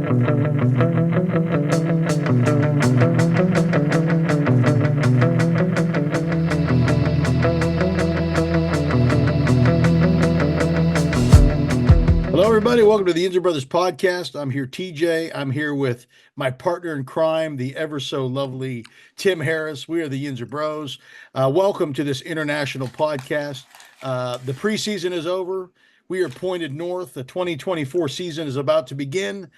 Hello, everybody. Welcome to the Yinzer Brothers podcast. I'm here, TJ. I'm here with my partner in crime, the ever so lovely Tim Harris. We are the Yinzer Bros. Welcome to this international podcast. The preseason is over. We are pointed north. The 2024 season is about to begin.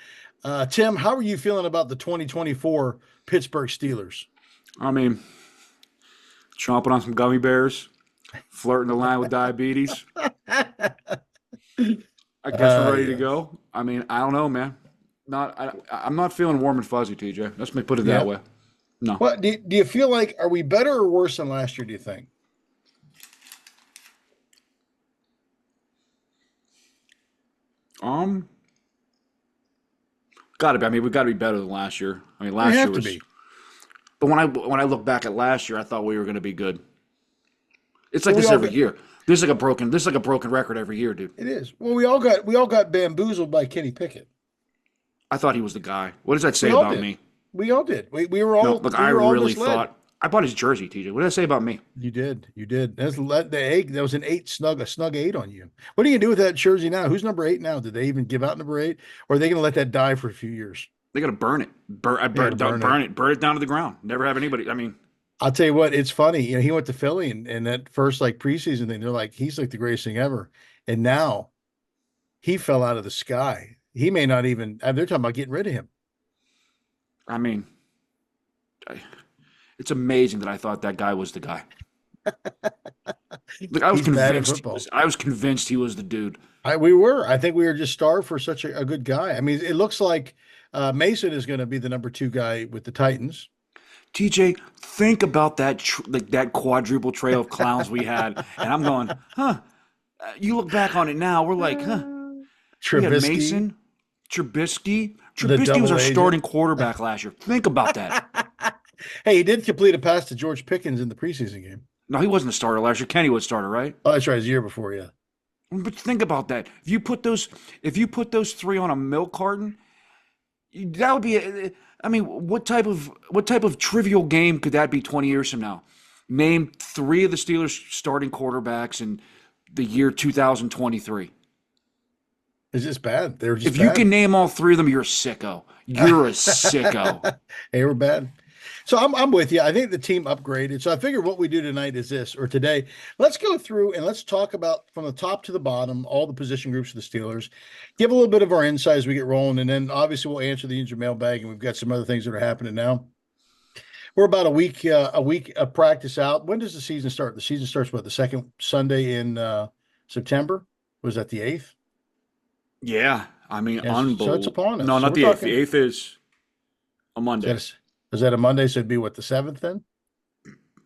Tim, how are you feeling about the 2024 Pittsburgh Steelers? I mean, chomping on some gummy bears, flirting the line with diabetes. I guess we're ready to go. I mean, I don't know, man. I'm not feeling warm and fuzzy, TJ. Let's put it that way. No. What do you feel like? Are we better or worse than last year? Do you think? Gotta be. I mean, we gotta be better than last year. I mean, last year was. But when I look back at last year, I thought we were going to be good. It's like this every year. This is like a broken record every year, dude. It is. Well, we all got bamboozled by Kenny Pickett. I thought he was the guy. What does that say about me? We all did. We were all. No, look, I really thought I bought his jersey, TJ. What did that say about me? You did. That's the egg. That was a snug 8 on you. What are you gonna do with that jersey now? Who's number 8 now? Did they even give out number 8, or are they gonna let that die for a few years? They got to burn it. Burn it down to the ground. Never have anybody. I mean. I'll tell you what, it's funny. You know, he went to Philly and that first preseason thing, they're like, he's like the greatest thing ever. And now he fell out of the sky. He may not even, they're talking about getting rid of him. I mean, it's amazing that I thought that guy was the guy. Look, I was convinced he was the dude. I think we were just starved for such a good guy. I mean, it looks like Mason is going to be the number 2 guy with the Titans. TJ, think about that that quadruple trail of clowns we had, and I'm going, huh? You look back on it now, we're like, huh? Trubisky, we had Mason, Trubisky was our starting quarterback last year. Think about that. Hey, he did complete a pass to George Pickens in the preseason game. No, he wasn't a starter last year. Kenny was starter, right? Oh, that's right. It was the year before, yeah. But think about that. If you put those 3 on a milk carton, that would be. I mean, what type of trivial game could that be 20 years from now? Name 3 of the Steelers' starting quarterbacks in the year 2023. It's just bad. They're just if you can name all 3 of them, you're a sicko. You're a sicko. Hey, we're bad. So I'm with you. I think the team upgraded. So I figure what we do tonight is this, or today, let's go through and let's talk about from the top to the bottom, all the position groups of the Steelers, give a little bit of our insights as we get rolling. And then obviously we'll answer the Yinzer mailbag, and we've got some other things that are happening now. We're about a week of practice out. When does the season start? The season starts, what, the second Sunday in September? Was that the 8th? Yeah. I mean, unbelievable. So it's upon us. No, not the 8th. The 8th is a Monday. Is that a Monday? So it'd be what, the 7th then?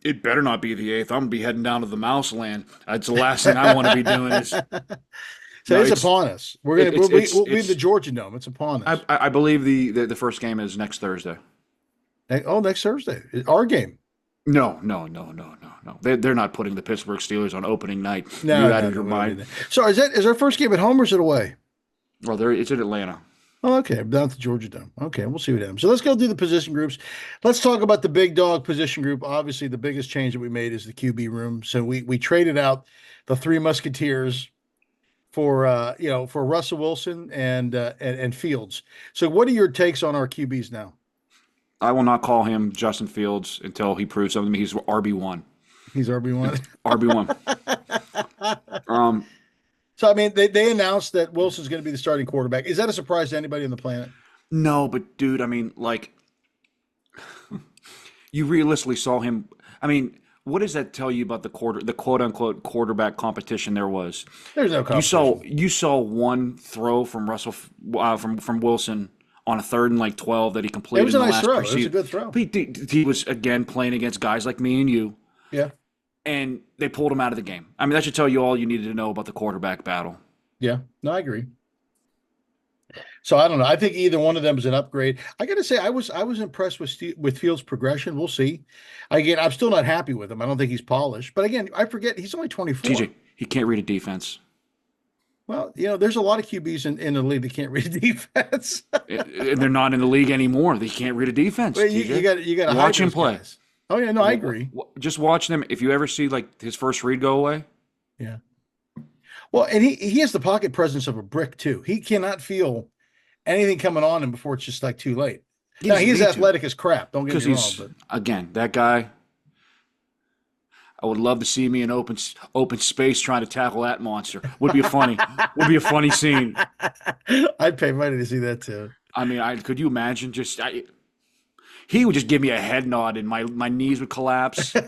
It better not be the 8th. I'm going to be heading down to the mouse land. That's the last thing I want to be doing is. So it's upon us. We'll be in the Georgia Dome. It's upon us. I believe the first game is next Thursday. Oh, next Thursday. Our game. No. They're not putting the Pittsburgh Steelers on opening night. No, you're out of your mind. So is our first game at home or is it away? Well, it's in Atlanta. Oh, okay. Down at the Georgia Dome. Okay, we'll see what happens. So let's go do the position groups. Let's talk about the big dog position group. Obviously, the biggest change that we made is the QB room. So we traded out the 3 Musketeers for Russell Wilson and Fields. So what are your takes on our QBs now? I will not call him Justin Fields until he proves something to me. He's RB1. He's RB1? RB1. So, I mean, they announced that Wilson's going to be the starting quarterback. Is that a surprise to anybody on the planet? No, but, dude, I mean, you realistically saw him. I mean, what does that tell you about the quote-unquote quarterback competition there was? There's no competition. You saw one throw from Russell from Wilson on a 3rd and 12 that he completed. It was a nice throw. It was a good throw. He was, again, playing against guys like me and you. Yeah. And they pulled him out of the game. I mean, that should tell you all you needed to know about the quarterback battle. Yeah. No, I agree. So I don't know. I think either one of them is an upgrade. I got to say, I was impressed with Fields' progression. We'll see. Again, I'm still not happy with him. I don't think he's polished. But again, I forget he's only 24. TJ, he can't read a defense. Well, there's a lot of QBs in the league that can't read defense. And they're not in the league anymore. They can't read a defense, Well, you, you TJ. got you got to hide Watch him those play. guys. Oh yeah, no, I agree. Just watch them. If you ever see like his first read go away, Yeah. Well, and he has the pocket presence of a brick too. He cannot feel anything coming on him before it's just like too late. he Now doesn't he's need to athletic as crap. Don't get because me wrong, he's but again that guy. I would love to see me in open space trying to tackle that monster. Would be a funny scene. I'd pay money to see that too. I mean, could you imagine he would just give me a head nod and my knees would collapse. He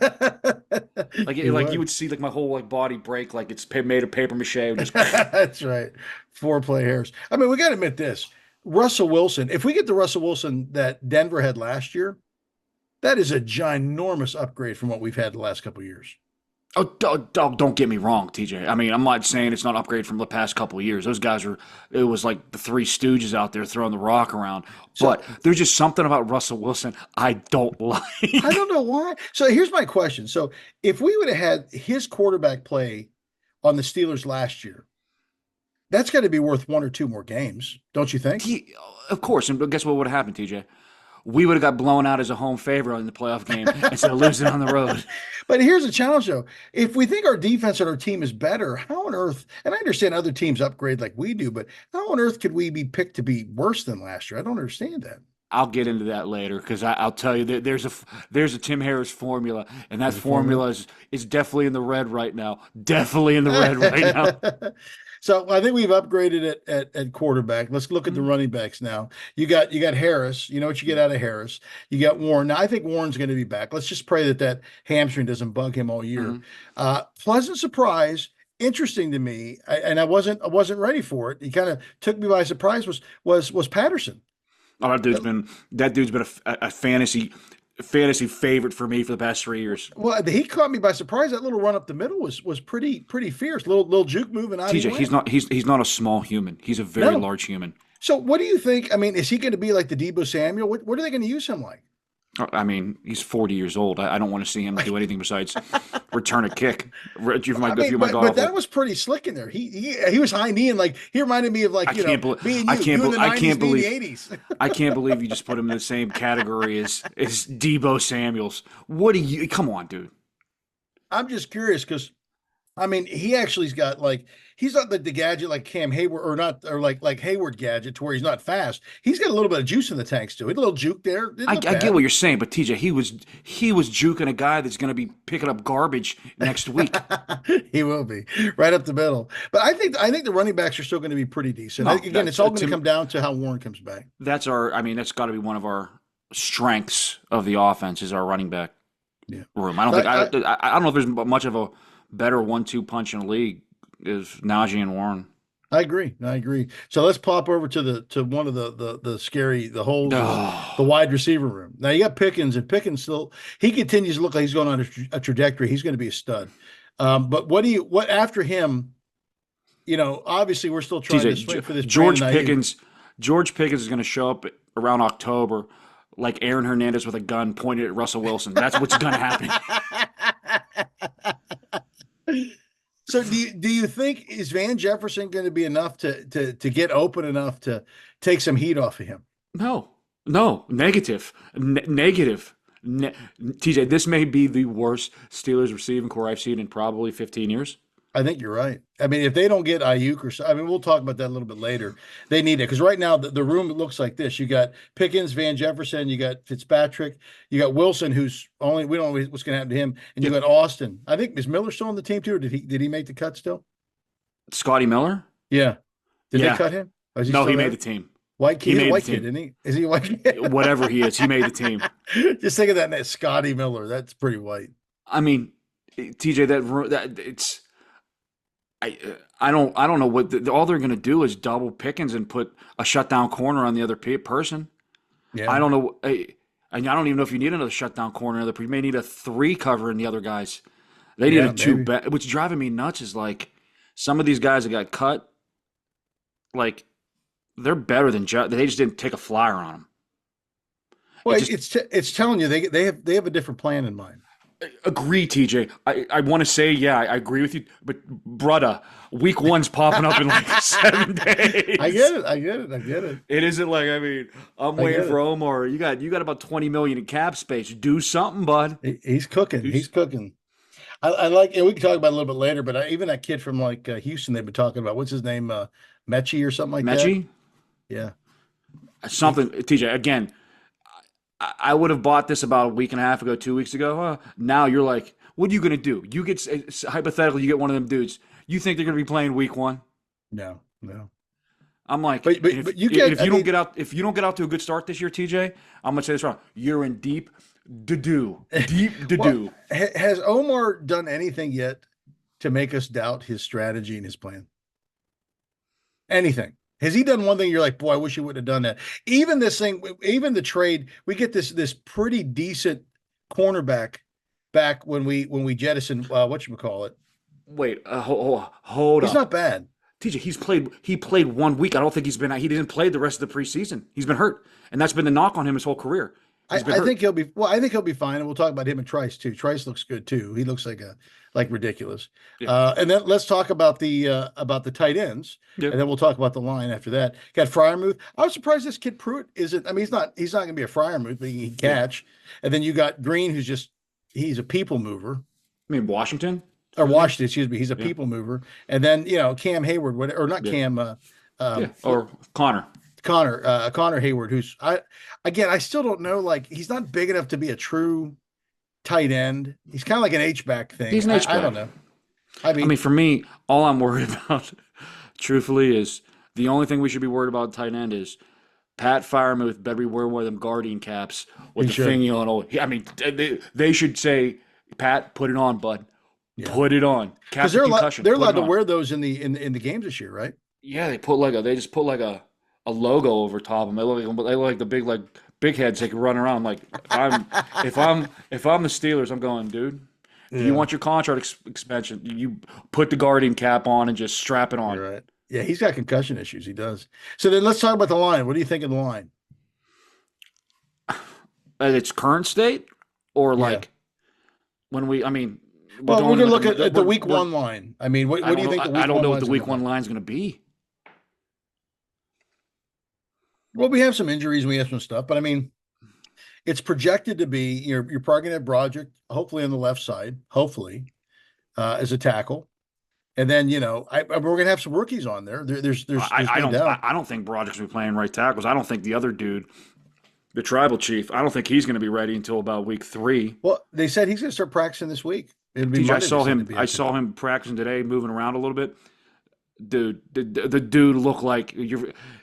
You would. would see like my whole like body break like it's made of paper mache. It would just That's right. Four play hairs. I mean, we got to admit this. Russell Wilson, if we get the Russell Wilson that Denver had last year, that is a ginormous upgrade from what we've had the last couple of years. don't get me wrong, TJ. I mean, I'm not saying it's not an upgrade from the past couple of years. Those guys are it was like the Three Stooges out there throwing the rock around. So But there's just something about Russell Wilson I don't I like. don't know why. So here's my question. So if we would have had his quarterback play on the Steelers last year, that's got to be worth one or two more games, don't you think? He, of course, and guess what would have happened, TJ? We would have got blown out as a home favorite in the playoff game instead of losing on the road. But here's the challenge, though. If we think our defense and our team is better, how on earth, and I understand other teams upgrade like we do, but how on earth could we be picked to be worse than last year? I don't understand that. I'll get into that later because I'll tell you that there's a Tim Harris formula, and that There's a formula. formula is definitely in the red right now. Definitely in the red right now. So I think we've upgraded it at quarterback. Let's look at the Mhm. running backs now. You got Harris. You know what you get out of Harris. You got Warren. Now I think Warren's going to be back. Let's just pray that hamstring doesn't bug him all year. Mhm. Pleasant surprise. Interesting to me, and I wasn't ready for it. He kind of took me by surprise. Was Patterson? Oh, that dude's been a fantasy favorite for me for the past 3 years. Well, he caught me by surprise. That little run up the middle was pretty fierce. Little juke move and out he TJ, he's went. not he's not a small human. He's a very No. large human. So what do you think? I mean, is he going to be like the Debo Samuel? What are they going to use him like? I mean, he's 40 years old. I don't want to see him do anything besides return a kick. Give I my mean, my but golf. that was pretty slick in there. He was high knee and like he reminded me of like I can't believe me and I you, can't you in the bel I 90s, can't me in the believe 80s. I can't believe you just put him in the same category as Debo Samuels. What do you? Come on, dude. I'm just curious because I mean, he actually's got like he's not like the gadget like Cam Hayward or not or like Hayward gadget to where he's not fast. He's got a little bit of juice in the tanks too. He had a little juke there. Didn't I look get what bad. you're saying, but TJ, he was juking a guy that's going to be picking up garbage next week. He will be right up the middle. But I think the running backs are still going to be pretty decent. No, Again, it's that's all going to Tim. come down to how Warren comes back. That's our. I mean, that's got to be one of our strengths of the offense is our running back Yeah. room. I don't I, think I I don't know if there's much of a better 1-2 punch in the league is Najee and Warren. I agree. I agree. So let's pop over to one of the scary the holes is the Oh, wide receiver room. Now you got Pickens, and Pickens still he continues to look like he's going on a trajectory. He's going to be a stud. But what after him? Obviously we're still trying to TJ, swing for this Brandon George Ayuk. Pickens, George Pickens is going to show up around October like Aaron Hernandez with a gun pointed at Russell Wilson. That's what's going to happen. So do you think is Van Jefferson going to be enough to get open enough to take some heat off of him? No, no, negative, negative. TJ, this may be the worst Steelers receiving core I've seen in probably 15 years. I think you're right. I mean, if they don't get Ayuk or so, I mean, we'll talk about that a little bit later. They need it because right now the room looks like this. You got Pickens, Van Jefferson, you got Fitzpatrick, you got Wilson, who's only we don't know what's going to happen to him, and you Yep. got Austin. I think is Miller still on the team too, or did he make the cut still? Scotty Miller? Yeah. Did they Yeah. cut him? Or is he No, still he made there? the team. White kid, He he's a made the white kid, team. isn't he? Is he a white kid? Whatever he is, he made the team. Just think of that name, Scotty Miller. That's pretty white. I mean, TJ, that it's I don't know what all they're going to do is double Pickens and put a shutdown corner on the other person. I Yeah. don't know. I don't even know if you need another shutdown corner. You may need a three covering the other guys. They need Yeah, a two. maybe. What's driving me nuts is like some of these guys that got cut. Like they're better than they just didn't take a flyer on them. It Well, just it's telling you they have a different plan in mind. Agree, TJ. I want to say, yeah, I agree with you, but brother, week one's popping up in like 7 days. I get it. I get it. I get it. It isn't like, I mean, I'm I waiting get for it. Omar. You got about 20 million in cap space. Do something, bud. He's cooking. Do He's cooking. I like, and we can talk about it a little bit later, but even that kid from like Houston, they've been talking about, what's his name? Mechie or something like that. Mechie? Yeah. He, Something, TJ. Again, I would have bought this about a week and a half ago, 2 weeks ago. Now you're like, what are you gonna do? You get hypothetically, you get one of them dudes. You think they're gonna be playing week one? no, no. I'm like, But you and get, if I you don't mean, get out, if you don't get out to a good start this year, TJ, I'm gonna say this wrong. You're in deep do deep well, do. has Omar done anything yet to make us doubt his strategy and his plan? Anything? Has he done one thing you're like, boy, I wish he would have done that? Even this thing, even the trade, we get this pretty decent cornerback back when we jettison whatchamacallit. Wait, hold He's up, not bad. TJ. He played 1 week. I don't think he didn't play the rest of the preseason. He's been hurt, and that's been the knock on him his whole career. He's been I hurt. think he'll be well. I think he'll be fine, and we'll talk about him and Trice too. Trice looks good too. He looks like ridiculous. Yeah, And then let's talk about the tight ends, yeah. and then we'll talk about the line after that. Got Fryermuth. I was surprised this kid Pruitt isn't. I mean, he's not going to be a Fryermuth, but he can Yeah. catch. And then you got Green, he's a people mover. I mean, Washington. Or His name? Washington, excuse me, he's a Yeah, people mover. And then Cam Hayward, or not yeah, Cam, yeah. um, Or Connor. Connor Hayward, who's I still don't know, like he's not big enough to be a true tight end. He's kind of like an H back thing. He's an H I back. don't know. I I mean, mean, for me, all I'm worried about, truthfully, is the only thing we should be worried about tight end is Pat Firemouth better be wearing one of them guardian caps with he the should. thingy on. Oh, I mean, they should say, Pat, put it on, bud. Yeah. Put it on. Because Catch a concussion. they're Put allowed it to on. wear those in the games this year, right? Yeah, they just put like a logo over top of them. They look like the big heads they can run around. Like if I'm the Steelers, I'm going, dude. If you Yeah, want your contract expansion, you put the guardian cap on and just strap it on. you're right. Yeah, he's got concussion issues. He does. So then let's talk about the line. What do you think of the line? At its current state, or Yeah. like when I mean, we're Well, we're going in gonna like look at the week we're one line. I mean, I what do don't you know. think the I week don't one know what the line's gonna week look one like? line's going to be. Well, we have some injuries, we have some stuff, but I mean, it's projected to be you're probably gonna have Broderick, hopefully on the left side, hopefully, as a tackle. And then, we're gonna have some rookies on there. There's no doubt. I don't think Broderick's gonna be playing right tackles. I don't think the other dude, the tribal chief, I don't think he's going to be ready until about week 3. Well, they said he's gonna start practicing this week. It'll be TJ, Monday. They said it'd be I active. saw him practicing today, moving around a little bit. Dude, the dude looked like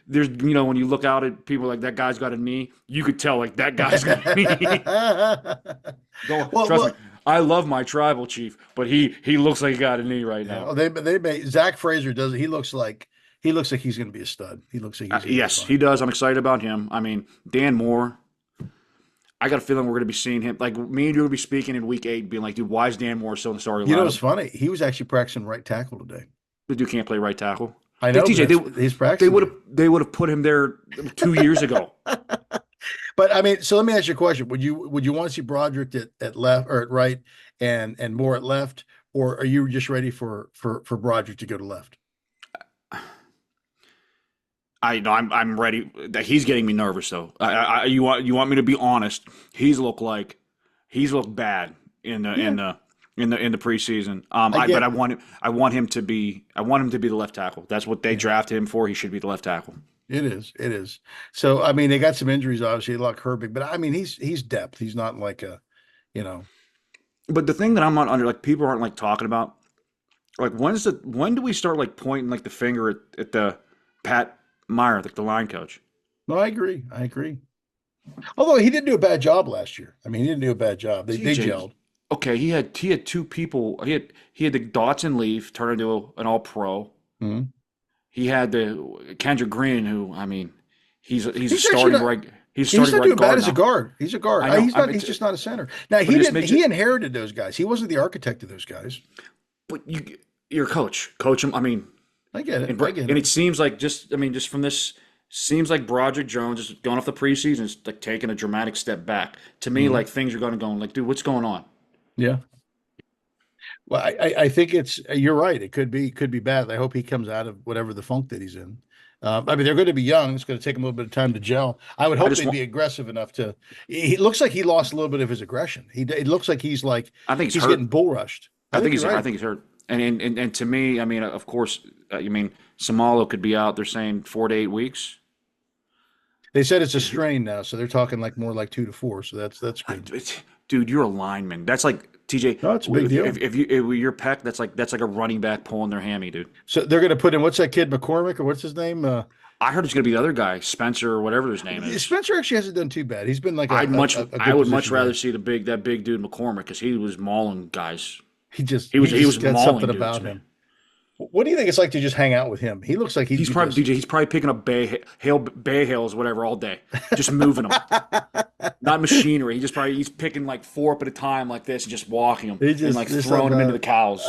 there's when you look out at people like that guy's got a knee, you could tell like that guy's got a knee. Don't well, trust me. well, I love my tribal chief, but he looks like he got a knee right yeah. now. Well, they made Zach Fraser does it. He looks like he's gonna be a stud. He looks like he's gonna be Yes, fine. he does. I'm excited about him. I mean, Dan Moore. I got a feeling we're going to be seeing him. Like me and you will be speaking in week 8, being like, dude, why is Dan Moore still in the starting You know what's lineup? funny? He was actually practicing right tackle today. The dude can't play right tackle. I Hey, know, TJ, but he's they practicing would there. have they would have put him there 2 years ago. But I mean, so let me ask you a question. Would you want to see Broderick at left or at right and more at left, or are you just ready for Broderick to go to left? I know I'm ready. That he's getting me nervous though. You want me to be honest? He's looked bad in the Yeah, in the preseason. I But get I want him to be the left tackle. That's what they yeah, drafted him for. He should be the left tackle. it is. It is. So I mean, they got some injuries, obviously, like Herbig, but I mean he's depth. He's not like you know, But the thing that I'm not under, like people aren't like talking about, like when do we start like pointing like the finger at the Pat Meyer, like the line coach? no, I agree. I agree. Although he didn't do a bad job last year. I mean, he didn't do a bad job. They TJ, gelled. okay, he had two people. He had the Dotson leave, turn into an all pro. Mhm. He had the Kendrick Green, who I mean, He's actually not. he's He's starting not right doing bad guard as a now. guard. He's a guard. I know. He's I not. mean, He's just not a center. Now but he it just didn't. makes He it. inherited those guys. He wasn't the architect of those guys. But you're a coach him. I mean, I get it. and I get and it. it seems like just from this, seems like Broderick Jones is going off the preseason is like taking a dramatic step back. To me, Mhm. like things are going like, dude, what's going on? Yeah. Well, I think it's you're right. It could be bad. I hope he comes out of whatever the funk that he's in. I mean, they're going to be young. It's going to take him a little bit of time to gel. I would I hope just they'd want. be aggressive enough to. He looks like he lost a little bit of his aggression. It looks like I think he's he's getting hurt. bull rushed. I I think think you're he's. I right. think he's hurt. And to me, I mean, of course, I mean, Samalo could be out. They're saying 4 to 8 weeks. They said it's a strain now, so they're talking like more like 2 to 4. So that's good. Dude, you're a lineman. That's like TJ. No, it's a big deal. If your pec, that's like a running back pulling their hammy, dude. So they're going to put in what's that kid McCormick or what's his name? I heard it's gonna be the other guy, Spencer or whatever his name is. Spencer actually hasn't done too bad. He's been like a I good would much position rather player. see that big dude McCormick because he was mauling guys. He just He he was he just was got mauling something dudes, about man. him. What do you think it's like to just hang out with him? He looks like he'd He's be probably just DJ. He's probably picking up bay hails, whatever, all day, just moving them. Not machinery. He's picking like four up at a time like this and just walking them he and like just throwing them into the cows.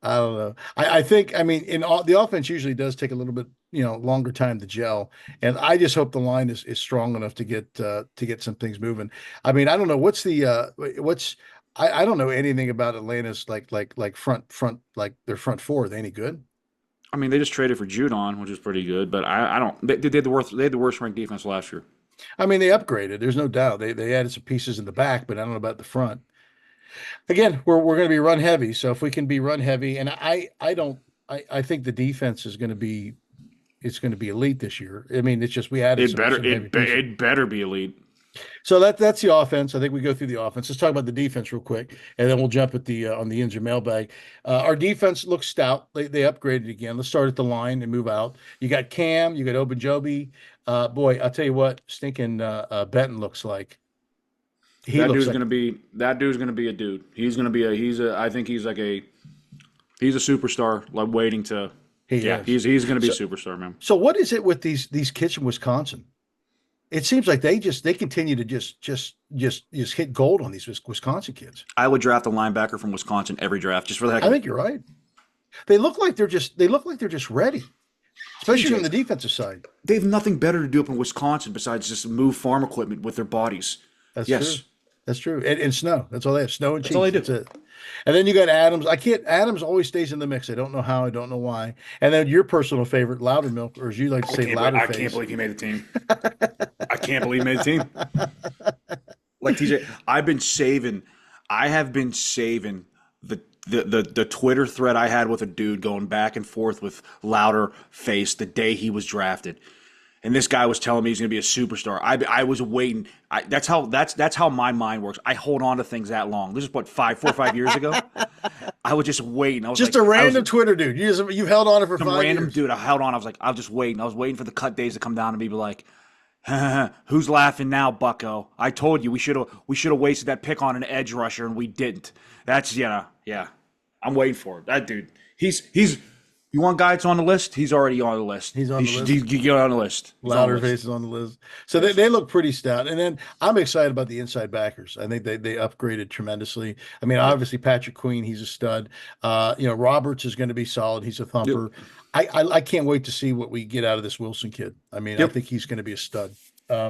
I don't know. I think I mean in all the offense usually does take a little bit longer time to gel, and I just hope the line is strong enough to get some things moving. I mean I don't know what's I don't know anything about Atlanta's like front like their front four. Are they any good? I mean, they just traded for Judon, which is pretty good, but I don't. They had the worst ranked defense last year. I mean they upgraded. There's no doubt they added some pieces in the back, but I don't know about the front. Again, we're going to be run heavy. So if we can be run heavy, and I don't I think the defense is going to be it's going to be elite this year. I mean, it's just we added some heavy pieces. It better be elite. So that's the offense. I think we go through the offense. Let's talk about the defense real quick, and then we'll jump at the on the Yinzer mailbag. Our defense looks stout. They upgraded again. Let's start at the line and move out. You got Cam, you got Obanjobi. Boy, I'll tell you what, stinking Benton looks like. He looks like That dude's gonna be a dude. He's a I think he's a superstar like waiting to he yeah, is. he's gonna be a So superstar, man. so what is it with these kids from Wisconsin? It seems like they continue to just hit gold on these Wisconsin kids. I would draft a linebacker from Wisconsin every draft just for the heck I of it. think you're right. They look like they're just ready, especially on TJ, the defensive side. they have nothing better to do up in Wisconsin besides just move farm equipment with their bodies. That's true. Yes, That's true. And snow. That's all they have. Snow and that's all they cheese. do. That's it. And then you got Adams. I can't. Adams always stays in the mix. I don't know how. I don't know why. And then your personal favorite, Loudermilk, or as you like to say, I can't Louderface. believe he made the team. I can't believe he made the team. Like TJ, I have been saving the Twitter thread I had with a dude going back and forth with Louder Face the day he was drafted. And this guy was telling me he's going to be a superstar. I was waiting. That's how my mind works. I hold on to things that long. This is what 4 or 5 years ago. I was just waiting. Just a random Twitter dude. You've held on it for some 5 random years. dude. I held on. I was like, I'll just wait. And I was waiting for the cut days to come down and be like, who's laughing now, Bucko? I told you we should have wasted that pick on an edge rusher and we didn't. That's yeah. I'm waiting for it. That dude. He's. You want guy that's on the list? He's already on the list. He's on the list. He get on the list. He's on the Louder list. faces on the list. So they look pretty stout. And then I'm excited about the inside backers. I think they upgraded tremendously. I mean, Yep. obviously Patrick Queen, he's a stud. Roberts is going to be solid. He's a Yep. thumper. I can't wait to see what we get out of this Wilson kid. I mean, I Yep. think he's going to be a stud. I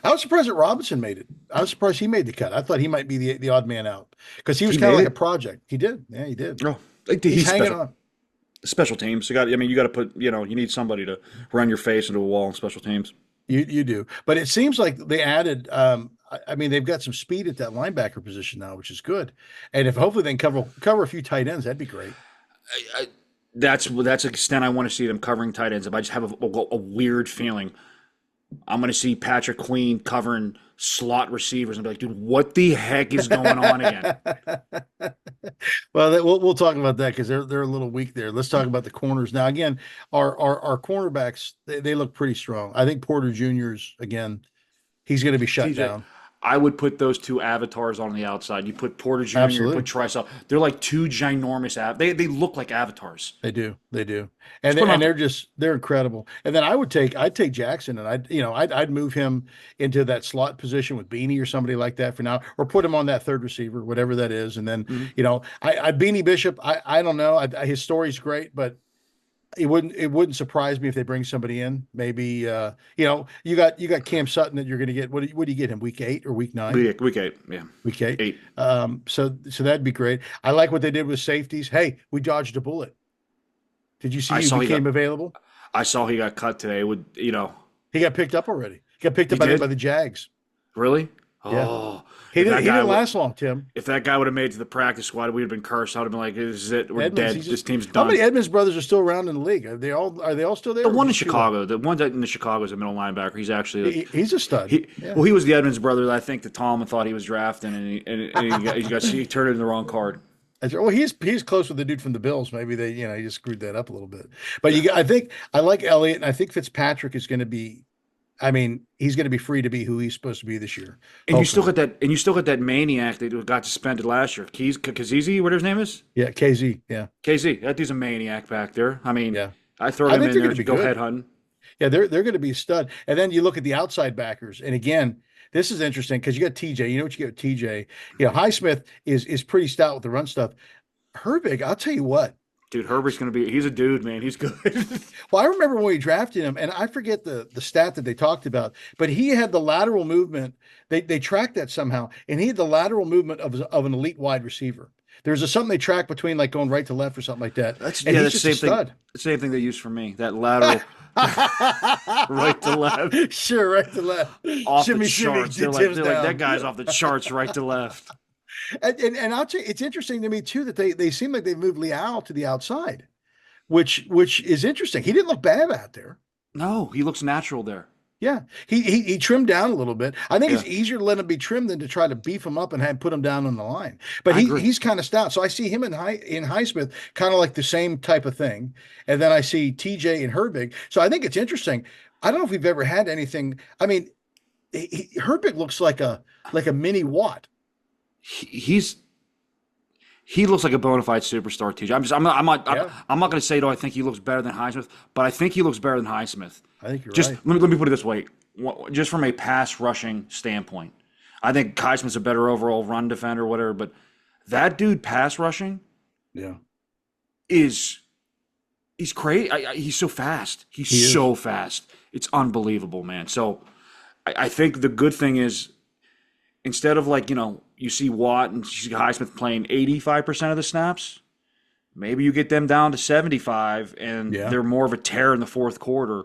was surprised that Robinson made it. I was surprised he made the cut. I thought he might be the odd man out because he was He kind of made like a it. project. He did. Yeah, he did. Oh, like, He's he's hanging special. on. Special teams. You got to put. You need somebody to run your face into a wall in special teams. You do, but it seems like they added. I mean, they've got some speed at that linebacker position now, which is good. And if hopefully they can cover a few tight ends, that'd be great. That's the extent I want to see them covering tight ends. If I just have a weird feeling, I'm going to see Patrick Queen covering slot receivers and be like, dude, what the heck is going on again? Well, we'll talk about that because they're a little weak there. Let's talk about the corners now. Again, our cornerbacks they look pretty strong. I think Porter Jr.'s again. He's going to be shut TJ, down. I would put those two avatars on the outside. You put Porter Jr., you Absolutely. put Trisell. They're like two ginormous they look like avatars. They do. They do. Just And put 'em out there. they're incredible. And then I'd take Jackson and I'd move him into that slot position with Beanie or somebody like that for now, or put him on that third receiver, whatever that is. And then, Mhm. I Beanie Bishop, I don't know. His story's great, but it wouldn't surprise me if they bring somebody in. Maybe you got Cam Sutton that you're going to get. What do you get him, week 8 or week 9? Week 8, yeah, Week 8. 8. So that'd be great. I like what they did with safeties. Hey, we dodged a bullet. Did you see I who saw he got became available? I saw he got cut today. He got picked up already. He got picked He up by did? the Jags. Really? Yeah. Oh, He if didn't that he guy didn't would last long, Tim. if that guy would have made it to the practice squad, we'd have been cursed. I would have been like, "This is it. We're Edmonds, dead. This team's how done." many Edmonds brothers are still around in the league? Are they all still there? The or one in just two left? Chicago, the one that in the Chicago is a middle linebacker. He's actually He's a stud. he Yeah. well, he was the Edmonds brother that I think that Tom thought he was drafting, and he turned it in the wrong card. Well, he's close with the dude from the Bills. Maybe he just screwed that up a little bit. But I think I like Elliott, and I think Fitzpatrick is going to be. I mean, he's going to be free to be who he's supposed to be this year. And Hopefully. you still got that maniac that got suspended last year. Kazizi, whatever his name is. Yeah, KZ. Yeah, KZ, that dude's a maniac back there. I mean, yeah. I throw I him think in they're there going to to be go good. head hunting. Yeah, they're going to be a stud. And then you look at the outside backers, and again, this is interesting because you got TJ. You know what you get with TJ. Highsmith is pretty stout with the run stuff. Herbig, I'll tell you what. Dude, Herbert's he's a dude, man. He's good. Well, I remember when we drafted him, and I forget the stat that they talked about, but he had the lateral movement. They tracked that somehow, and he had the lateral movement of an elite wide receiver. There's something they track between like going right to left or something like that. That's And he's the just a same thing. stud. The same thing they use for me. That lateral right to left, Sure, right to left. off Shimmy, the shimmy, charts. They're Tim's like down. that guy's off the charts, right to left. And I'll tell you, it's interesting to me too that they seem like they moved Leal to the outside, which is interesting. He didn't look bad out there. No, he looks natural there. Yeah, he trimmed down a little bit. I think Yeah, it's easier to let him be trimmed than to try to beef him up and put him down on the line. But I agree. he's kind of stout. So I see him in Highsmith kind of like the same type of thing, and then I see TJ and Herbig. So I think it's interesting. I don't know if we've ever had anything. I mean, Herbig looks like a mini Watt. He's he looks like a bona fide superstar. TJ, Yeah, I'm not going to say though I think he looks better than Highsmith, but I think he looks better than Highsmith. I think you're Just right. let me put it this way, just from a pass rushing standpoint, I think Highsmith's a better overall run defender, whatever. But that dude pass rushing Yeah, is he's crazy. He's so fast. he He's is. so fast. It's unbelievable, man. So I think the good thing is instead of you see Watt and you see Highsmith playing 85% of the snaps, maybe you get them down to 75 and Yeah, they're more of a tear in the fourth quarter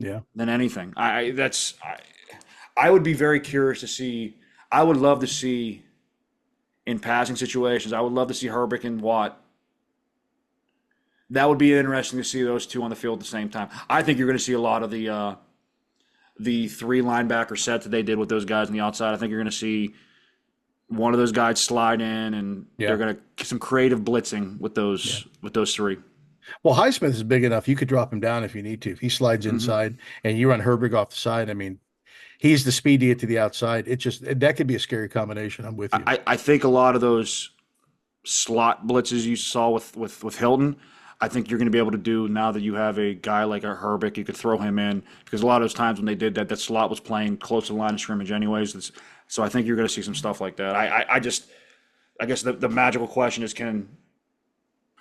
yeah. than anything. I would be very curious to see. I would love to see in passing situations. I would love to see Herbig and Watt. That would be interesting to see those two on the field at the same time. I think you're going to see a lot of the three linebacker set that they did with those guys on the outside. I think you're going to see one of those guys slide in, and Yeah. they're going to get some creative blitzing with those three. Well, Highsmith is big enough. You could drop him down if you need to. If he slides hmm inside and you run Herbig off the side, I mean, he's the speed to get to the outside. That could be a scary combination. I'm with you. I think a lot of those slot blitzes you saw with Hilton, I think you're going to be able to do now that you have a guy like a Herbig. You could throw him in because a lot of those times when they did that, that slot was playing close to the line of scrimmage anyways. So I think you're going to see some stuff like that. I guess the magical question is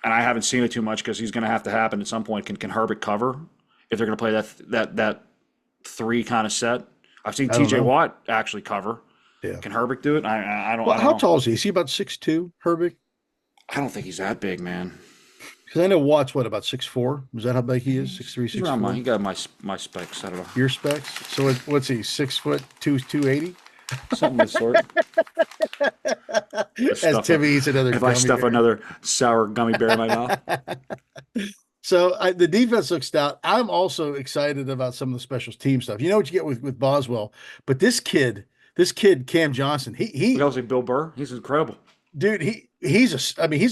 and I haven't seen it too much because he's going to have to happen at some point. Can Herbig cover if they're going to play that three kind of set? I've seen I don't T.J. know. Watt actually cover. Yeah. Can Herbig do it? I don't. Well, I don't how know. tall is he? Is he about 6'2", Herbig? I don't think he's that big, man. Because I know Watt's what, about 6'4"? Is that how big he is? 6'3", He's around he 6'4"? got my specs. I don't know. Your specs? So what's he? 6'2", 280? Something of the sort. If I As stuff, Timmy eats another if I gummy stuff bear. another sour gummy bear in my mouth. So the defense looks stout. I'm also excited about some of the special team stuff. You know what you get with Boswell, but this kid Cam Johnson, We also Bill Burr. He's incredible. dude, he's a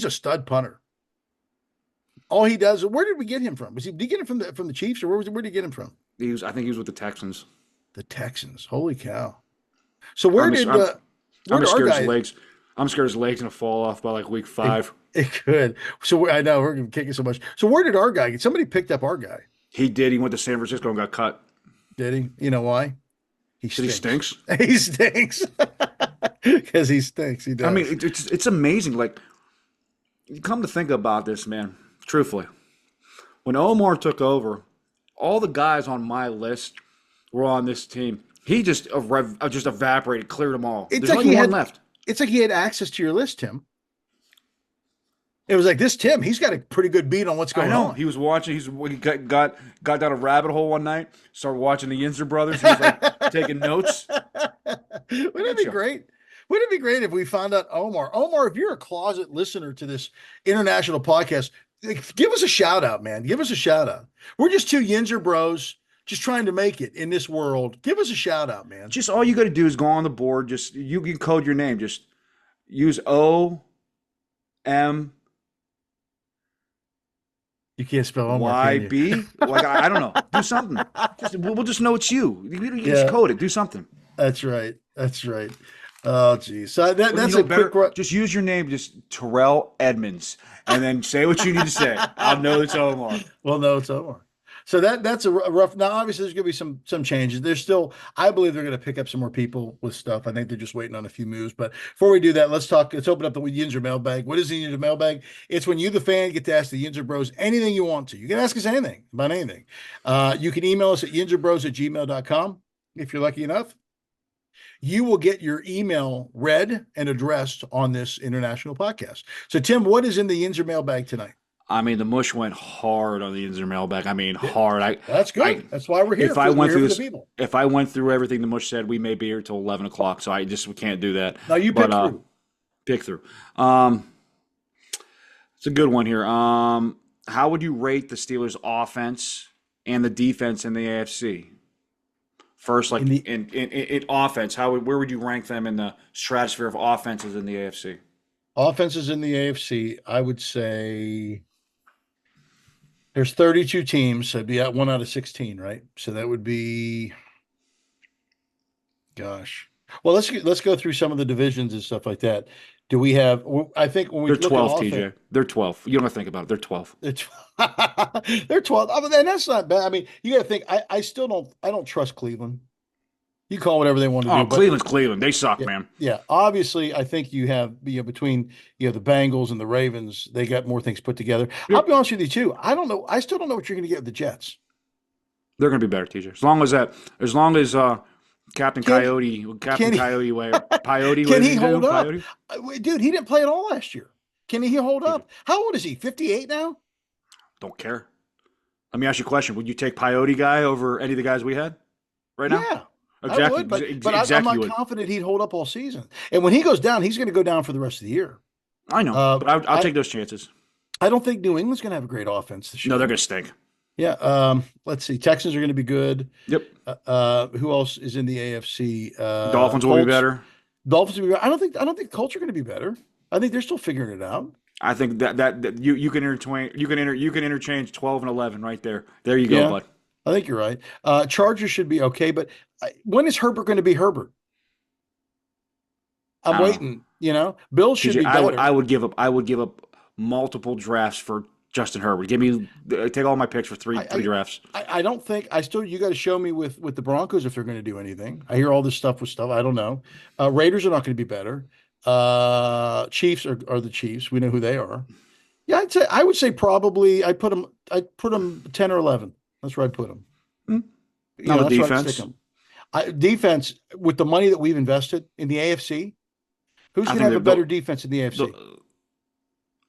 stud punter. All he does. Where did we get him from? Did he get him from the Chiefs, or where did he get him from? I think he was with the Texans. The Texans. Holy cow! So where I'm did I'm, where I'm did our scared his guy? legs. I'm scared his legs gonna fall off by like week It, 5. it could. So I know we're kicking so much. So where did our guy get? Somebody picked up our guy. He did. He went to San Francisco and got cut. Did he? You know why? He Did he stinks. stinks? He stinks because he stinks. He I mean, does. it's amazing. Like, you come to think about this, man. Truthfully, when Omar took over, all the guys on my list were on this team. He just evaporated, cleared them all. It's There's like only he one had left. it's like he had access to your list, Tim. It was like this Tim, he's got a pretty good beat on what's I going know. on. He was watching. He got down a rabbit hole one night. Started watching the Yinzer brothers. He was like taking notes. Wouldn't Look it at be you. great? Wouldn't it be great if we found out Omar? Omar, if you're a closet listener to this international podcast, like, give us a shout out, man. Give us a shout out. We're just two Yinzer bros just trying to make it in this world. Give us a shout out, man. Just all you got to do is go on the board. Just you can code your name. Just use OMYB. You can't spell Omar, can you? Like I don't know. Do something. We'll just know it's you. You just Yeah, code it. Do something. that's right. That's right. Oh, geez. So Or that's you a know better. quick run. Just use your name, just Terrell Edmonds, and then say what you need to say. I'll know it's Omar. Well, no, it's Omar. So that's a rough. Now, obviously, there's going to be some changes. There's still, I believe they're going to pick up some more people with stuff. I think they're just waiting on a few moves. But before we do that, let's talk. Let's open up the Yinzer mailbag. What is the Yinzer mailbag? It's when you, the fan, get to ask the Yinzer Bros anything you want to. You can ask us anything about anything. You can email us at yinzerbros@gmail.com if you're lucky enough. You will get your email read and addressed on this international podcast. So, Tim, what is in the Yinzer mailbag tonight? I mean, the mush went hard on the Yinzer mailbag. I mean, hard. That's good. That's why we're here. If I went We're through here for this, the people. if I went through everything the mush said, we may be here till 11 o'clock. So we can't do that. Now you pick through. Pick through. It's a good one here. How would you rate the Steelers' offense and the defense in the AFC? First, like in offense, where would you rank them in the stratosphere of offenses in the AFC? Offenses in the AFC, I would say there's 32 teams. So it'd be at 1 out of 16, right? So that would be, gosh. Well, let's go through some of the divisions and stuff like that. Do we have? I think when we They're look 12, at TJ. offense, They're 12. You don't have to think about it. They're 12. it's they're 12. I mean, and that's not bad. I mean, you got to think. I still don't trust Cleveland. You call whatever they want to Oh, do, but Cleveland's Cleveland. They suck, yeah, man. yeah. Obviously, I think you have between the Bengals and the Ravens, they got more things put together. I'll Yep. be honest with you too. I don't know. I still don't know what you're going to get with the Jets. They're going to be better, TJ. As long as Captain Can Captain he Coyote way, Coyote, what can does he he do? hold up? Coyote? Dude, he didn't play at all last year. Can he hold TJ, up? How old is he? 58 now? don't care. Let me ask you a question. Would you take Coyote guy over any of the guys we had right now? Yeah, I Exactly. would, but I'm Exactly. You not would. confident he'd hold up all season. And when he goes down, he's going to go down for the rest of the year. I know, Uh, but I'll I take those chances. I don't think New England's going to have a great offense this No, they're year. going to stink. Yeah. Let's see. Texans are going to be good. Yep. Who else is in the AFC? Dolphins will be Colts. better. Dolphins will be. I don't think the Colts are going to be better. I think they're still figuring it out. I think that you can interchange 12 and 11 right there. There you go, Yeah, bud. I think you're right. Chargers should be okay, but when is Herbert going to be Herbert? I'm I don't know. waiting. Bills should TJ, be better. I would give up multiple drafts for Justin Herbert. Give me take all my picks for three I, drafts. I don't think you got to show me with the Broncos if they're going to do anything. I hear all this stuff with stuff. I don't know. Raiders are not going to be better. Chiefs are the Chiefs. We know who they are. Yeah, I would say probably I'd put them 10 or 11. That's where I'd put them. Hmm. Now the That's where I'd defense. stick them. Defense with the money that we've invested in the AFC, who's I going to think have they're a better defense in the AFC?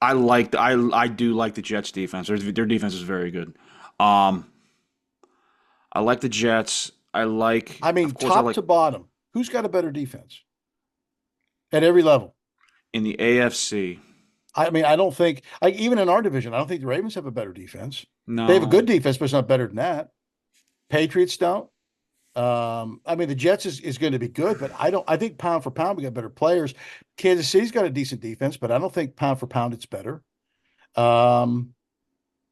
I do like the Jets defense. Their defense is very good. I like the Jets. I mean, Of course, I top like to bottom, who's got a better defense at every level? in the AFC. I mean, I don't think even in our division, I don't think the Ravens have a better defense. They have a No, good defense, but it's not better than that. Patriots don't. I mean, the Jets is going to be good, but I think pound for pound we got better players. Kansas City's got a decent defense, but I don't think pound for pound it's better. Um,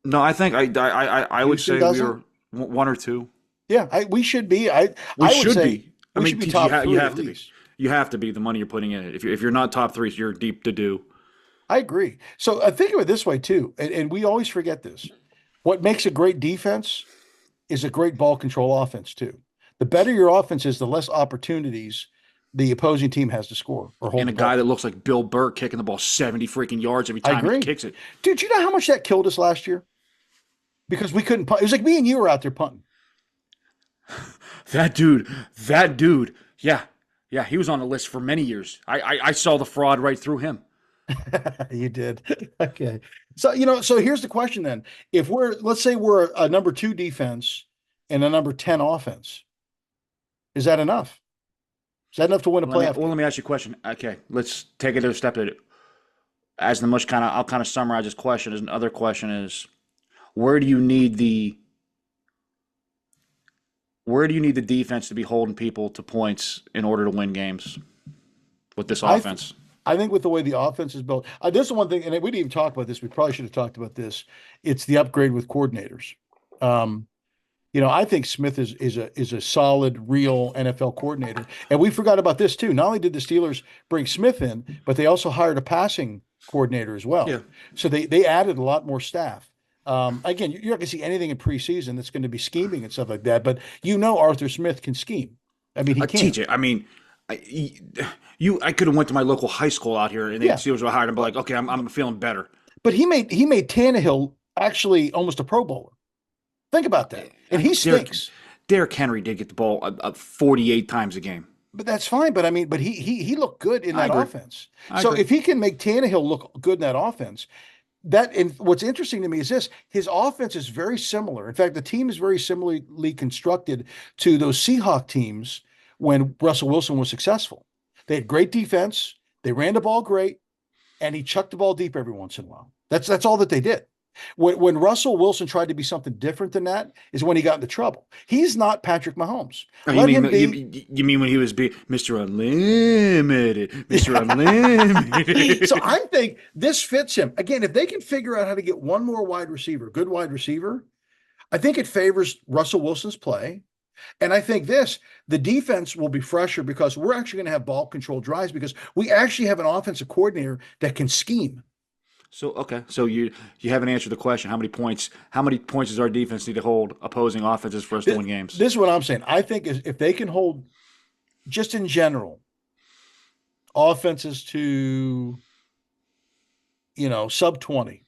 no. I think I would Houston say we doesn't. are one or two. Yeah, we should be. I We would should say be. I we mean, should be TG, top you three have at to be. least. You have to be the money you're putting in it. If you're not top three, you're deep to do. I agree. So I think of it this way too, and we always forget this. What makes a great defense is a great ball control offense too. The better your offense is, the less opportunities the opposing team has to score or hold And a the guy ball. that looks like Bill Burr kicking the ball 70 freaking yards every I time he agree. kicks it. Dude, you know how much that killed us last year? because we couldn't punt. It was like me and you were out there punting. That dude, that dude, yeah, yeah, he was on the list for many years. I saw the fraud right through him. You did. Okay. So, so here's the question then. If let's say we're a number two defense and a number 10 offense, is that enough? Is that enough to win a playoff Let game? me ask you a question. Okay, let's take another step at it. As the much kind of I'll kind of summarize this question. As another question is, where do you need the where do you need the defense to be holding people to points in order to win games with this I th offense? I think with the way the offense is built, this is one thing, and we didn't even talk about this. We probably should have talked about this. It's the upgrade with coordinators. Um, I think Smith is a solid, real NFL coordinator. And we forgot about this too. Not only did the Steelers bring Smith in, but they also hired a passing coordinator as well. Yeah, So they added a lot more staff. Again, you're not going to see anything in preseason that's going to be scheming and stuff like that. But Arthur Smith can scheme. I mean, he can. TJ. I mean, I, I could have went to my local high school out here and they Yeah, Steelers were hired and be like, okay, I'm feeling better. but he made Tannehill actually almost a Pro Bowler. Think about that. And he Derrick stinks. Derrick Henry did get the ball 48 times a game. But that's fine. But I mean, but he looked good in I that agree. offense. I So agree. if he can make Tannehill look good in that offense, and what's interesting to me is this: his offense is very similar. In fact, the team is very similarly constructed to those Seahawk teams when Russell Wilson was successful. They had great defense. They ran the ball great, and he chucked the ball deep every once in a while. That's all that they did. When Russell Wilson tried to be something different than that is when he got into trouble. He's not Patrick Mahomes. Oh, Let him be. you mean when he was Mr. Unlimited, Mr. Unlimited? So I think this fits him. Again, if they can figure out how to get one more wide receiver, good wide receiver, I think it favors Russell Wilson's play. And I think the defense will be fresher because we're actually going to have ball control drives because we actually have an offensive coordinator that can scheme. So okay, so you haven't answered the question. How many points does our defense need to hold opposing offenses for us to This, win games? this is what I'm saying. I think if they can hold, just in general, offenses to, sub 20,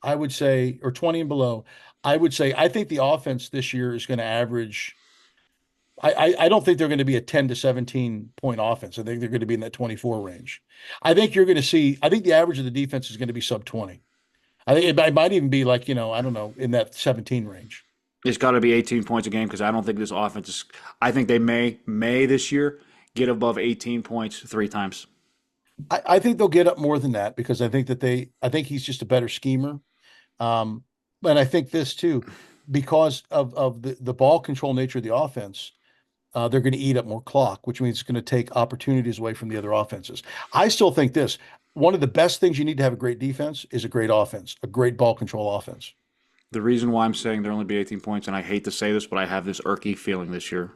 I would say, or 20 and below, I would say, I think the offense this year is going to average. I don't think they're going to be a 10 to 17 point offense. I think they're going to be in that 24 range. I think the average of the defense is going to be sub 20. I think it might even be like, I don't know, in that 17 range. It's got to be 18 points a game because I don't think this offense is. I think they may this year get above 18 points three times. I think they'll get up more than that because I think he's just a better schemer. Um, and I think this too, because of the ball control nature of the offense, they're going to eat up more clock, which means it's going to take opportunities away from the other offenses. I still think this one of the best things you need to have a great defense is a great offense, a great ball control offense. The reason why I'm saying there only be 18 points, and I hate to say this, but I have this irky feeling this year.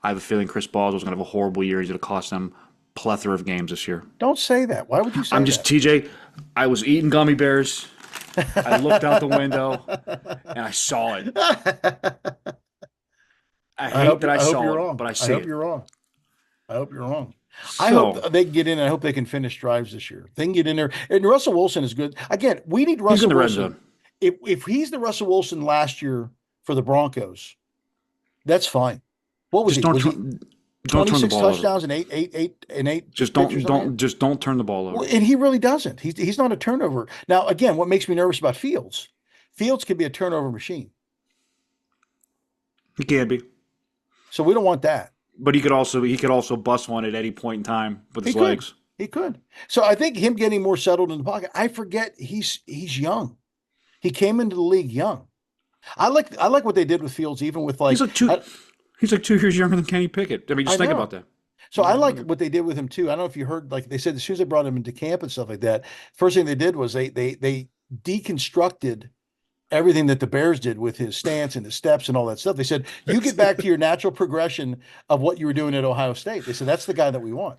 I have a feeling Chris Balls was going to have a horrible year. He's going to cost them plethora of games this year. Don't say that. Why would you say I'm just that? TJ. I was eating gummy bears. I looked out the window and I saw it. I hate that I I hope saw you're it, wrong. but I I see hope it. you're wrong. I hope you're wrong. I So hope they can get in. I hope they can finish drives this year. They can get in there. And Russell Wilson is good. Again, we need he's in Russell the red Wilson. zone. If he's the Russell Wilson last year for the Broncos, that's fine. What was Just he? Was he don't turn the 26 ball over. touchdowns and eight Just picks or something? don't turn the ball Well, over. and he really doesn't. He's not a turnover. Now, again, what makes me nervous about Fields? Fields can be a turnover machine. He can be, So we don't want that. but he could also bust one at any point in time with He his could. legs. He could. So I think him getting more settled in the pocket. I forget he's young. He came into the league young. I like what they did with Fields, even with He's like two. I, He's like 2 years younger than Kenny Pickett. I mean, I just think about know. that. So I like what they did with him too. I don't know if you heard, like they said, as soon as they brought him into camp and stuff like that, first thing they did was they deconstructed everything that the Bears did with his stance and his steps and all that stuff. They said, you get back to your natural progression of what you were doing at Ohio State. They said, that's the guy that we want.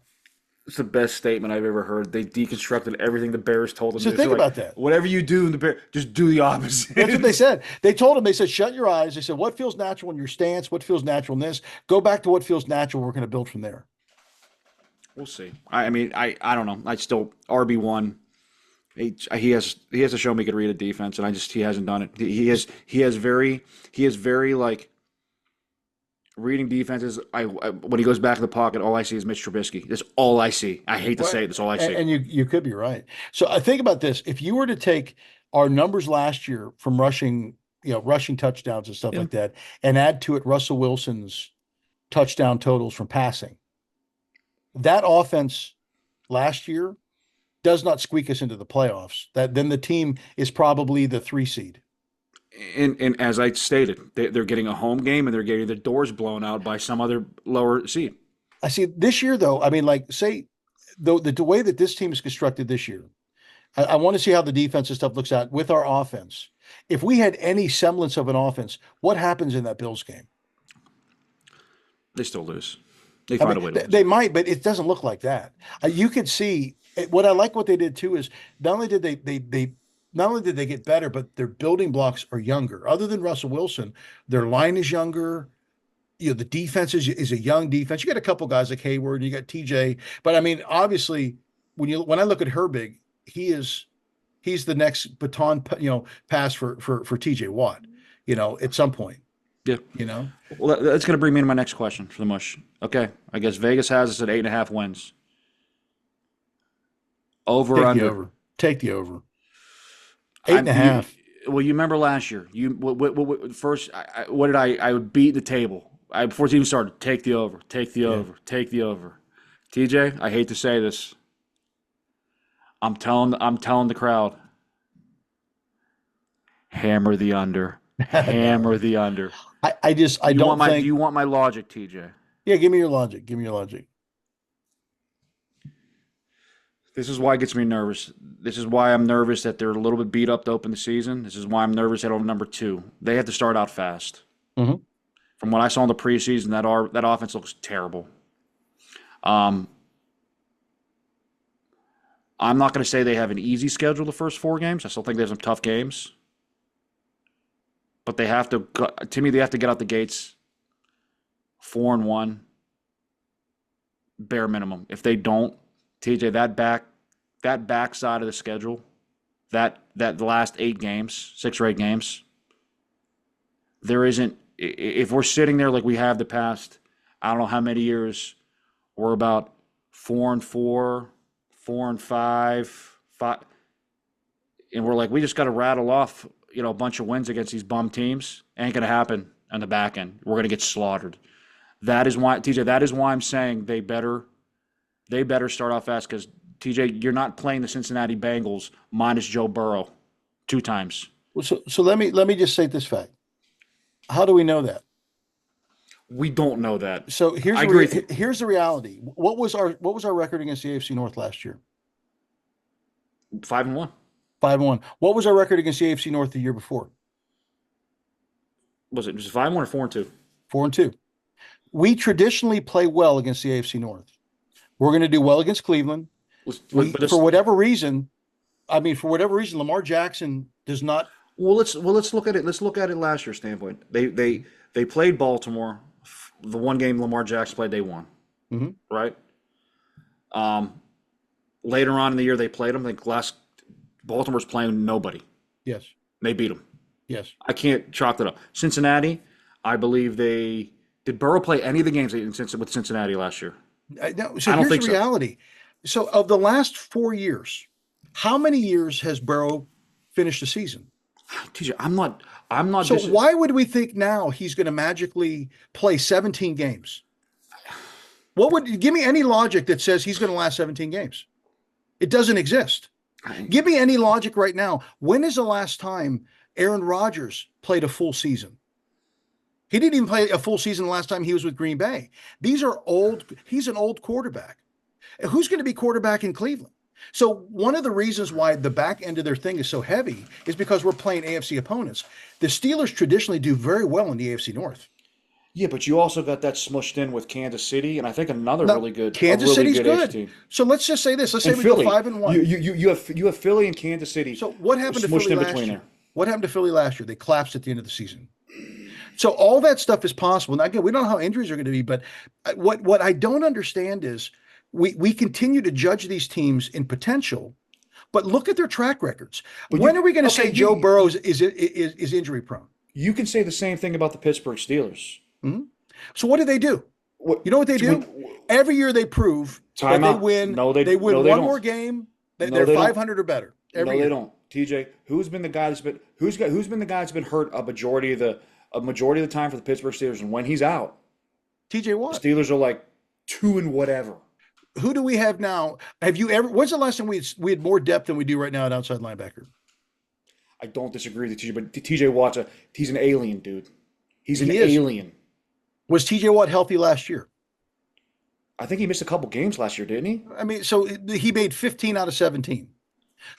It's the best statement I've ever heard. They deconstructed everything the Bears told them. So They're think like, about that. whatever you do in the Bears, just do the opposite. That's what they said. They told him, they said, shut your eyes. They said, what feels natural in your stance? What feels natural in this? Go back to what feels natural. We're going to build from there. We'll see. I mean, I don't know. I still RB1 He has to show me he could read a defense, and he hasn't done it. He is very like reading defenses. When he goes back in the pocket, all I see is Mitch Trubisky. That's all I see. I hate to Well, say it. That's all I see. and you could be right. So I think about this. If you were to take our numbers last year from rushing, rushing touchdowns and stuff Yeah. like that, and add to it Russell Wilson's touchdown totals from passing, that offense last year does not squeak us into the playoffs. That then the team is probably the 3 seed. And as I stated, they're getting a home game and they're getting their doors blown out by some other lower seed. I see this year though. I mean, like say the way that this team is constructed this year, I want to see how the defensive stuff looks out with our offense. If we had any semblance of an offense, what happens in that Bills game? They still lose. They I find a mean, way to lose. they might, but it doesn't look like that. You could see what I like what they did too is not only did they not only did they get better, but their building blocks are younger. Other than Russell Wilson, their line is younger. The defense is a young defense. You got a couple guys like Hayward, you got TJ, but I mean, obviously, when I look at Herbig, he's the next baton, pass for TJ Watt, at some point, Yeah. you know. Well, that's going to bring me to my next question for the mush. Okay. I guess Vegas has us at 8.5 wins. Over Take the under. over. Take the over. Eight and a You, half. well, you remember last year. First, what did I would beat the table. Before it even started, take the over, take the Yeah. over, take the over. TJ, I hate to say this. I'm telling the crowd, hammer the under. Hammer No. the under. I You want don't my think. do you want my logic, TJ? Yeah, give me your logic. Give me your logic. This is why it gets me nervous. This is why I'm nervous that they're a little bit beat up to open the season. This is why I'm nervous at number 2. They have to start out fast. Mhm. From what I saw in the preseason, that offense looks terrible. Um, I'm not going to say they have an easy schedule the first 4 games. I still think they have some tough games. But they have to me, they have to get out the gates 4-1, bare minimum. If they don't, TJ, that back side of the schedule, that the last 8 games, 6 or 8 games, there isn't. If we're sitting there like we have the past, I don't know how many years, we're about 4-4, 4-5, 5, and we're like we just got to rattle off, a bunch of wins against these bum teams. Ain't gonna happen on the back end. We're gonna get slaughtered. That is why, TJ. That is why I'm saying they better start off fast because TJ, you're not playing the Cincinnati Bengals minus Joe Burrow 2 times. Well, so let me just say this fact. How do we know that? We don't know that. So I agree with you. here's the reality. What was our record against the AFC North last year? 5-1. 5-1. What was our record against the AFC North the year before? Was it just 5-1 or 4-2? 4-2. We traditionally play well against the AFC North. We're going to do well against Cleveland. For whatever reason, Lamar Jackson does not. let's look at it. Let's look at it last year's standpoint. They played Baltimore. The one game Lamar Jackson played, they won. Mhm. Right. Later on in the year, they played them. I think Baltimore's playing nobody. Yes. They beat them. Yes. I can't chalk that up. Cincinnati, I believe did Burrow play any of the games with Cincinnati last year? No, so I don't here's think the so. reality. So of the last 4 years, how many years has Burrow finished the season? TJ, I'm not. So why would we think now he's going to magically play 17 games? Give me any logic that says he's going to last 17 games? It doesn't exist. Give me any logic right now. When is the last time Aaron Rodgers played a full season? He didn't even play a full season the last time he was with Green Bay. He's an old quarterback. Who's going to be quarterback in Cleveland? So one of the reasons why the back end of their thing is so heavy is because we're playing AFC opponents. The Steelers traditionally do very well in the AFC North. Yeah, but you also got that smushed in with Kansas City, and I think another Now, really good, Kansas a really City's good AFC good. team. So let's just say this. Let's say And we Philly, go 5-1. you have Philly and Kansas City. So what happened to smushed Philly in last between year? there. What happened to Philly last year? They collapsed at the end of the season. So all that stuff is possible. Now, again, we don't know how injuries are going to be, but what I don't understand is we continue to judge these teams in potential But look at their track records. But When are we going to okay, say Joe Burrow is injury prone? you can say the same thing about the Pittsburgh Steelers. Hmm? So what do they do? What, You know what they do? Every year they prove that they timeout? win. No, they win no, they one don't. more game. No, They're they don't. 500 or better every No, year. they don't. TJ, who's been the guy who's been the guy that's been hurt a majority of the time for the Pittsburgh Steelers, and when he's out, TJ the Watt. Steelers are like 2 and whatever. Who do we have now? Have you ever? When's the last time we had more depth than we do right now at outside linebacker? I don't disagree with TJ, but TJ Watt's he's an alien, dude. He's an He is. alien. Was TJ Watt healthy last year? I think he missed a couple games last year, didn't he? I mean, so he made 15 out of 17.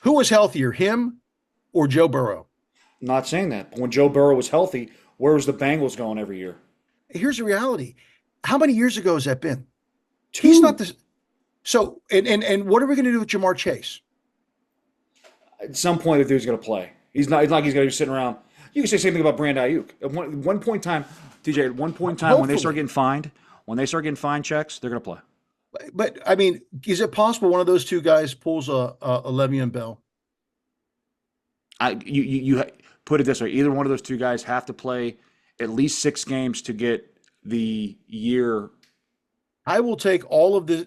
Who was healthier, him or Joe Burrow? I'm not saying that. But when Joe Burrow was healthy, where was the Bengals going every year? Here's the reality. How many years ago has that been? 2. He's not the. So, and what are we going to do with Jamar Chase? At some point, the dude's going to play. He's not. It's not like he's going to be sitting around. You can say the same thing about Brand Ayuk. At one point in time, TJ. At one point in time, when they start getting fined checks, they're going to play. But I mean, is it possible one of those two guys pulls a Le'Veon Bell? You put it this way: either one of those two guys have to play at least 6 games to get the year. I will take all of the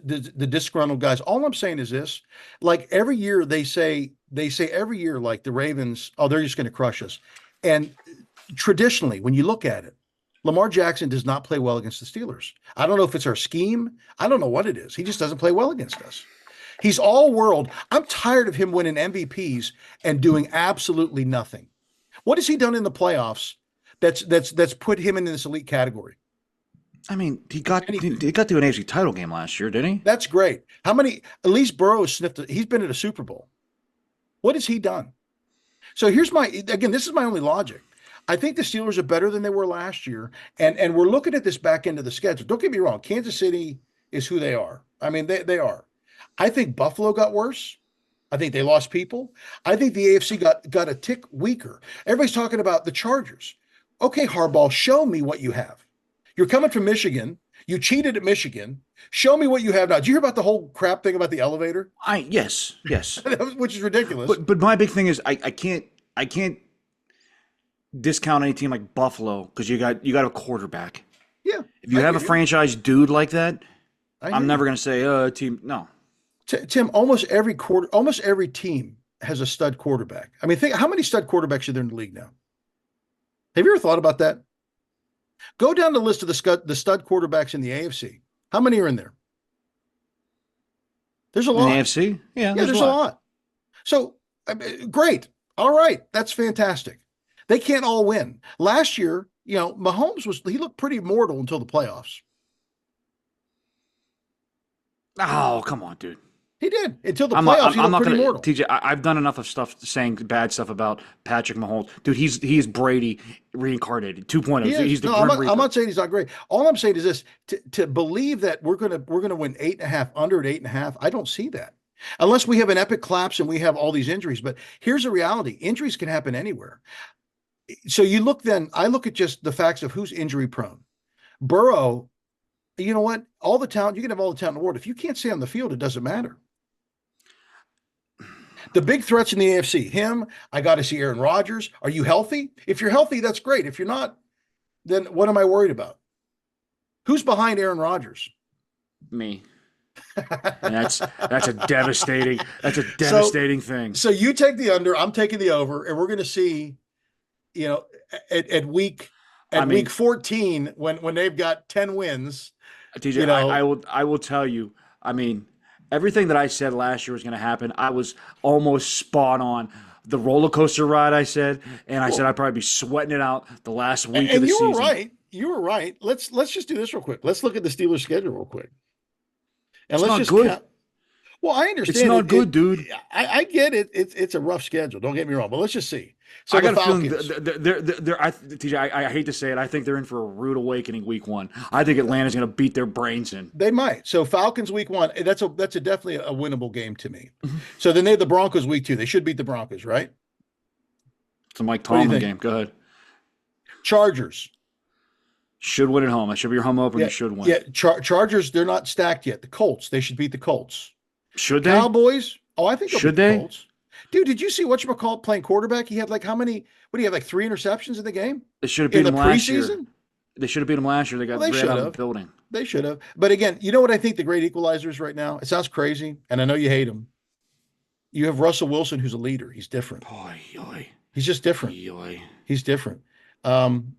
disgruntled guys. All I'm saying is this: like every year they say every year, like the Ravens, oh, they're just going to crush us. And traditionally, when you look at it, Lamar Jackson does not play well against the Steelers. I don't know if it's our scheme. I don't know what it is. He just doesn't play well against us. He's all world. I'm tired of him winning MVPs and doing absolutely nothing. What has he done in the playoffs that's put him in this elite category? I mean, he got to an AFC title game last year, didn't he? That's great. How many? At least Burrow has sniffed it. He's been at a Super Bowl. What has he done? So here's this is my only logic. I think the Steelers are better than they were last year, and we're looking at this back end of the schedule. Don't get me wrong. Kansas City is who they are. I mean, they are. I think Buffalo got worse. I think they lost people. I think the AFC got a tick weaker. Everybody's talking about the Chargers. Okay, Harbaugh, show me what you have. You're coming from Michigan. You cheated at Michigan. Show me what you have now. Did you hear about the whole crap thing about the elevator? Yes. Which is ridiculous. But my big thing is I can't discount any team like Buffalo because you got a quarterback. Yeah. If you have a franchise dude like that, I'm never going to say team no. Tim, almost every team has a stud quarterback. I mean, think how many stud quarterbacks are there in the league now? Have you ever thought about that? Go down the list of the stud quarterbacks in the AFC. How many are in there? There's a lot. In the AFC? Yeah, there's a lot. So, I mean, great. All right. That's fantastic. They can't all win. Last year, Mahomes he looked pretty mortal until the playoffs. Oh, come on, dude. He did. Until the playoffs, he looked pretty mortal. TJ, I've done enough of stuff saying bad stuff about Patrick Mahomes. Dude, he is Brady reincarnated 2.0. He's the Grim Reaper. I'm not saying he's not great. All I'm saying is this: to believe that we're gonna win 8.5, under at 8.5, I don't see that. Unless we have an epic collapse and we have all these injuries. But here's the reality: injuries can happen anywhere. So I look at just the facts of who's injury prone. Burrow, you know what? All the talent, you can have all the talent in the world. If you can't stay on the field, it doesn't matter. The big threats in the AFC, him, I got to see Aaron Rodgers. Are you healthy? If you're healthy, that's great. If you're not, then what am I worried about? Who's behind Aaron Rodgers? Me. And that's a devastating thing. So you take the under, I'm taking the over, and we're going to see, at week 14 when they've got 10 wins. TJ, I will tell you. I mean, everything that I said last year was going to happen, I was almost spot on. The roller coaster ride, I said, and I said I'd probably be sweating it out the last week of the season. And you were right. You were right. Let's just do this real quick. Let's look at the Steelers' schedule real quick. And it's not good. Well, I understand. It's not good, dude. I get it. It's a rough schedule. Don't get me wrong. But let's just see. So I got a feeling TJ, I hate to say it. I think they're in for a rude awakening week 1. I think Atlanta's going to beat their brains in. They might. So Falcons week 1. That's definitely a winnable game to me. So then they have the Broncos week 2. They should beat the Broncos, right? It's a Mike Tomlin game. Go ahead. Chargers should win at home. That should be your home opener. You should win. Yeah, Chargers. They're not stacked yet. The Colts. They should beat the Colts. Should they? Cowboys. Oh, I think should they? Colts. Dude, did you see whatchamacallit playing quarterback? He had like how many? What do you have? Like 3 interceptions in the game They should have in beat the him last year. preseason? They should have beat him last year. They Well, got they ran should out of the have. building. They should have. But again, you know what I think the great equalizer is right now? It sounds crazy, and I know you hate him. You have Russell Wilson, who's a leader. He's different. Oy, oy, He's just different. oy. He's different. Um,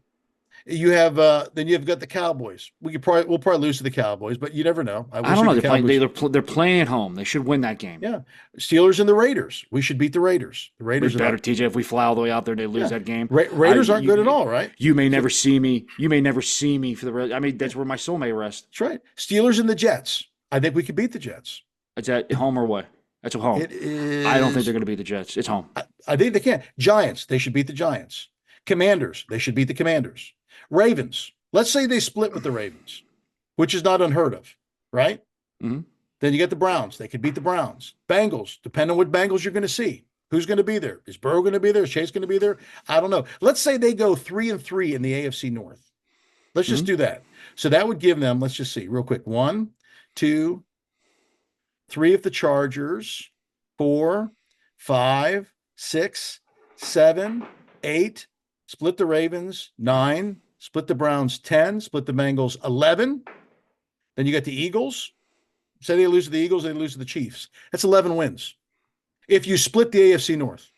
you have then you've got the Cowboys. We'll probably lose to the Cowboys, but you never know. I I wish don't know. the They're playing. Cowboys. They're playing at home. They should win that game. Yeah, Steelers and the Raiders. We should beat the Raiders. The We Raiders are better, not. TJ. If we fly all the way out there, they lose Yeah, that game. Raiders aren't good at all, right? You may So never see me. You may never see me for the rest. I mean, that's where my soul may rest. that's right. Steelers and the Jets. I think we could beat the Jets. It's at home or what? That's at home. It I don't think is. they're going to beat the Jets. It's home. I think they can. Giants. They should beat the Giants. Commanders. They should beat the Commanders. Ravens. Let's say they split with the Ravens, which is not unheard of, right? Mhm. Then you get the Browns. They could beat the Browns. Bengals. Depending on what Bengals you're going to see. Who's going to be there? Is Burrow going to be there? Is Chase going to be there? I don't know. Let's say they go 3-3 in the AFC North. Let's just do that. So that would give them, let's just see real quick. 1, 2, 3 if the Chargers, 4, 5, 6, 7, 8, split the Ravens, 9, split the Browns, 10, split the Bengals, 11. Then you got the Eagles. Say they lose to the Eagles, they lose to the Chiefs. That's 11 wins. If you split the AFC North.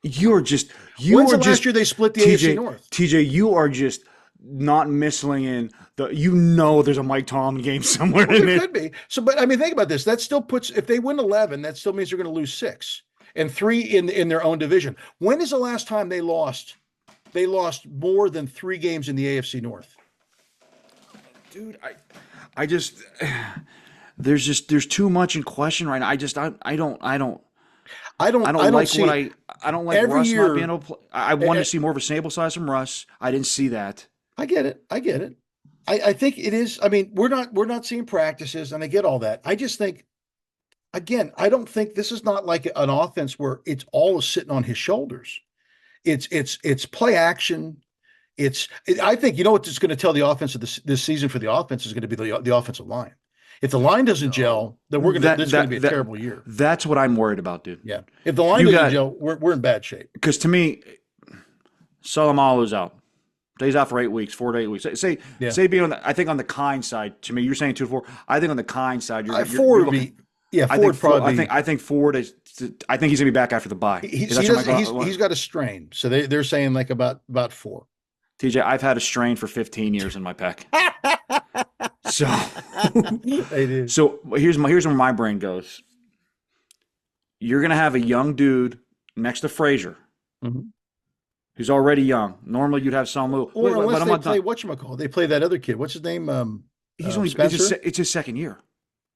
When's the last year they split the AFC North? TJ, you are just not missing in the. You know, there's a Mike Tomlin game somewhere Well, in there it. could be. So, but I mean, think about this. That still puts, if they win 11, that still means they're going to lose 6 and 3 in their own division. When is the last time they lost? They lost more than 3 games in the AFC North. Dude, I just there's too much in question right now. I don't like see what it. I don't like Every Russ year. not being able to play. I wanted to see more of a sample size from Russ. I didn't see that. I get it. I think it is. I mean, we're not seeing practices, and I get all that. I just think, again, I don't think this is not like an offense where it's all sitting on his shoulders. It's play action. I think you know what is going to tell the offense of this season for the offense is going to be the offensive line. If the line doesn't gel, then this is going to be a terrible year. That's what I'm worried about, dude. Yeah. If the line doesn't gel, we're in bad shape. Because to me, Salamalu's out. He's out for 8 weeks, 4 to 8 weeks. Say being on I think on the kind side. To me, you're saying 2 to 4. I think on the kind side, you're 4 would be. Yeah, I Ford think probably. I think Ford is. I think he's gonna be back after the bye. He's got a strain, so they're saying like about 4. TJ, I've had a strain for 15 years in my pec. So, They do. so here's where my brain goes. You're gonna have a young dude next to Frazier, Mhm. who's already young. Normally, you'd have some. Or unless they play whatchamacallit, they play that other kid. What's his name? He's only Spencer. it's his second year.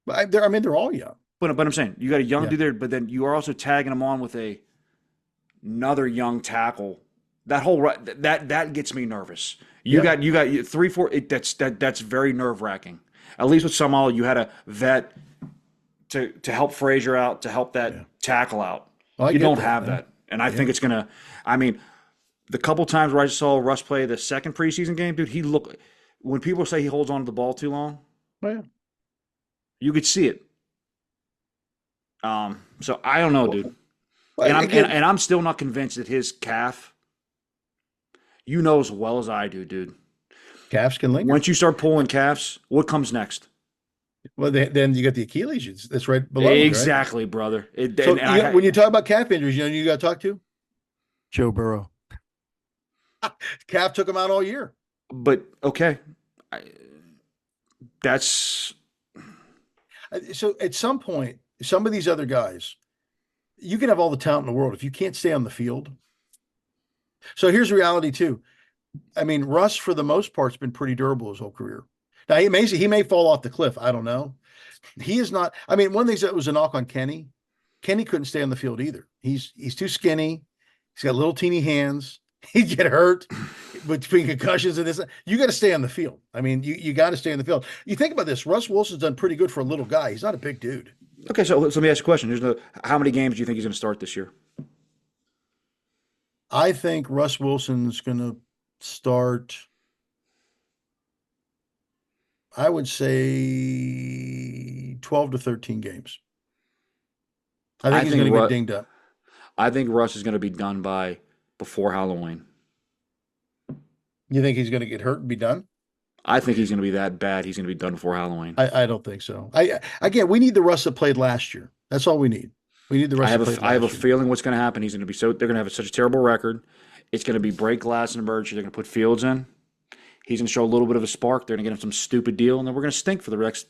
But they're all young. But I'm saying you got a young dude there, but then you are also tagging him on with another young tackle. That whole that gets me nervous. You got 3, 4. That's very nerve wracking. At least with Samalu, you had a vet to help Frazier out, to help that tackle out. Well, you don't have that, and I think it's gonna. I mean, the couple times where I saw Russ play the second preseason game, dude, he looked. When people say he holds on to the ball too long, you could see it. So I don't know, dude. And I'm still not convinced that his calf. You know as well as I do, dude. Calves can linger. Once you start pulling calves, what comes next? Well, then you got the Achilles. That's right below. Exactly, right? Brother. When you talk about calf injuries, you know who you got to talk to? Joe Burrow. Calf took him out all year. But okay, that's so. At some point, some of these other guys, you can have all the talent in the world if you can't stay on the field. So here's reality too. I mean, Russ, for the most part, has been pretty durable his whole career. Now, he may fall off the cliff. I don't know. He is not. I mean, one of the things that was a knock on Kenny. Kenny couldn't stay on the field either. He's too skinny. He's got little teeny hands. He'd get hurt between concussions and this. You got to stay on the field. I mean, you got to stay on the field. You think about this. Russ Wilson's done pretty good for a little guy. He's not a big dude. Okay, so let me ask you a question. How many games do you think he's going to start this year? I think Russ Wilson's going to start, I would say 12 to 13 games. I think I he's think going to get Russ. dinged up. I think Russ is going to be done by before Halloween. You think he's going to get hurt and be done? I think he's going to be that bad. He's going to be done before Halloween. I don't think so. Again, we need the Russ that played last year. That's all we need. We need the Russ that played I have a last year. feeling what's going to happen. He's going to be so they're going to have such a terrible record. It's going to be break glass and emergency. They're going to put Fields in. He's going to show a little bit of a spark. They're going to get him some stupid deal, and then we're going to stink for the next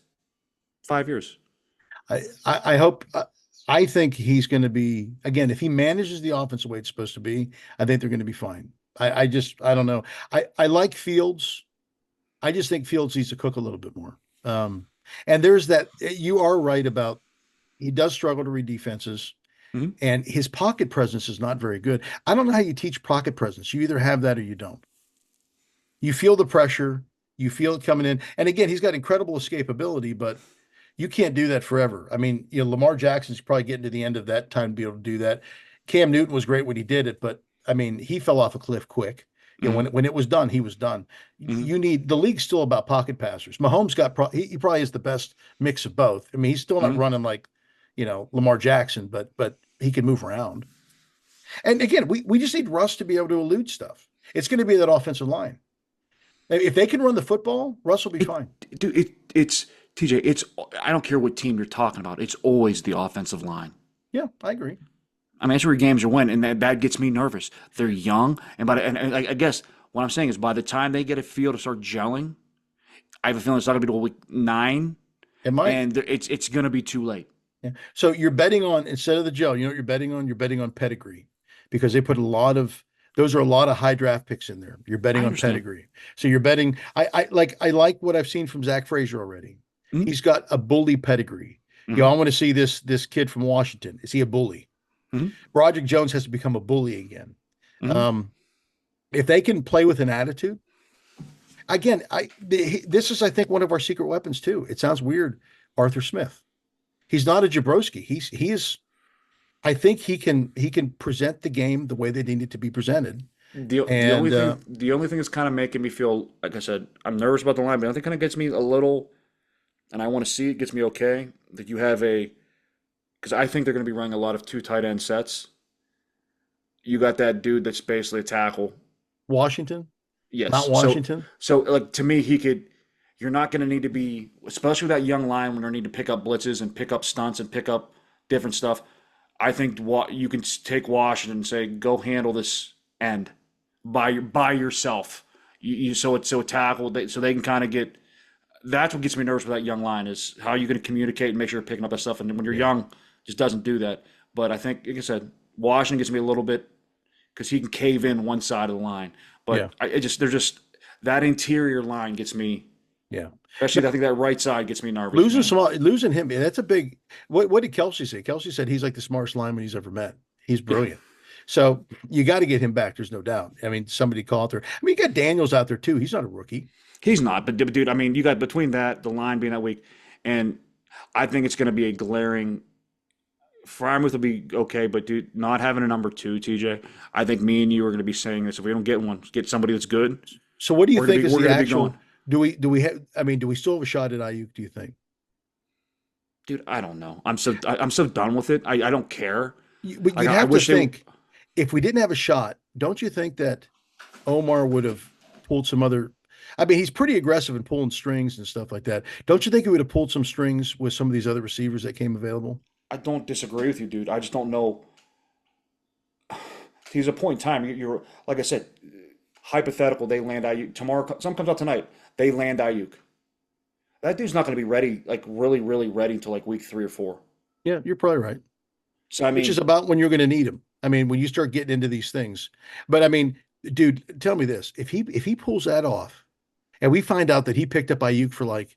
5 years. I hope. I think he's going to be again if he manages the offense the way it's supposed to be. I think they're going to be fine. I don't know. I like Fields. I just think Fields needs to cook a little bit more. And there's that. You are right about he does struggle to read defenses, Mhm. and his pocket presence is not very good. I don't know how you teach pocket presence. You either have that or you don't. You feel the pressure, you feel it coming in, and again, he's got incredible escapability, but you can't do that forever. I mean, Lamar Jackson's probably getting to the end of that time to be able to do that. Cam Newton was great when he did it, but I mean, he fell off a cliff quick. Mhm. When it was done, he was done. Mhm. You need the league's still about pocket passers. Mahomes he probably is the best mix of both. I mean, he's still not Mhm. running like Lamar Jackson, but he can move around. And again, we just need Russ to be able to elude stuff. It's going to be that offensive line. If they can run the football, Russ will be It, fine. dude, it's TJ. It's I don't care what team you're talking about. It's always the offensive line. Yeah, I agree. I mean, that's where games are won, and that gets me nervous. They're young, and I guess what I'm saying is by the time they get a feel to start gelling, I have a feeling it's not going to be till week 9, It might. and it's going to be too late. Yeah. So you're betting on instead of the gel, you know what you're betting on? You're betting on pedigree because they put a lot of those are a lot of high draft picks in there. You're betting I on understand. pedigree. So you're betting. I like what I've seen from Zach Frazier already. Mm-hmm. He's got a bully pedigree. I want to see this kid from Washington. Is he a bully? Mm-hmm. Broderick Jones has to become a bully again. Mm-hmm. Um, if they can play with an attitude, again, this is I think one of our secret weapons too. It sounds weird, Arthur Smith. He's not a Jabrowski. He is. I think he can present the game the way they need it to be presented. The only And thing that's kind of making me feel like I said I'm nervous about the line, but the only thing kind of gets me a little, and I want to see it gets me okay that you have a because I think they're going to be running a lot of two tight end sets. You got that dude that's basically a tackle. Washington, Mount Yes. Washington. So like to me, he could. You're not going to need to be, especially with that young line, when they need to pick up blitzes and pick up stunts and pick up different stuff. I think you can take Washington and say, go handle this end by yourself. So it's so a tackle so they can kind of get. That's what gets me nervous with that young line is how you're going to communicate and make sure you're picking up that stuff. And when you're Yeah, young, just doesn't do that. But I think, like I said, Washington gets me a little bit because he can cave in one side of the line. yeah, But they're just that interior line gets me, yeah. especially I think that right side gets me nervous, Losing man. losing him, that's a big. What did Kelsey say? Kelsey said he's like the smartest lineman he's ever met. He's Yeah, brilliant. So you got to get him back. There's no doubt. I mean, somebody call out there. I mean, you got Daniels out there too. He's not a rookie. he's not, but dude, I mean, you got between that, the line being that weak, and I think it's going to be a glaring. Frymouth will be okay, but dude, not having a number 2, TJ, I think me and you are going to be saying this. If we don't get one, get somebody that's good. So what do you think is We're the going to be going, actual? Do we have? I mean, do we still have a shot at IUK? Do you think? dude. I don't know. I'm so done with it. I don't care. But Like you'd I have to wish they. think if we didn't have a shot, don't you think that Omar would have pulled some other? I mean, he's pretty aggressive in pulling strings and stuff like that. Don't you think he would have pulled some strings with some of these other receivers that came available? I don't disagree with you, dude. I just don't know. There's a point in time. You're like I said, hypothetical. They land IUK tomorrow. Some comes out tonight. They land IUK. That dude's not going to be ready, like really, really ready until like week 3 or 4. Yeah, you're probably right. So I Which is mean, about when you're going to need him. I mean, when you start getting into these things. But I mean, dude, tell me this: if he pulls that off, and we find out that he picked up IUK for like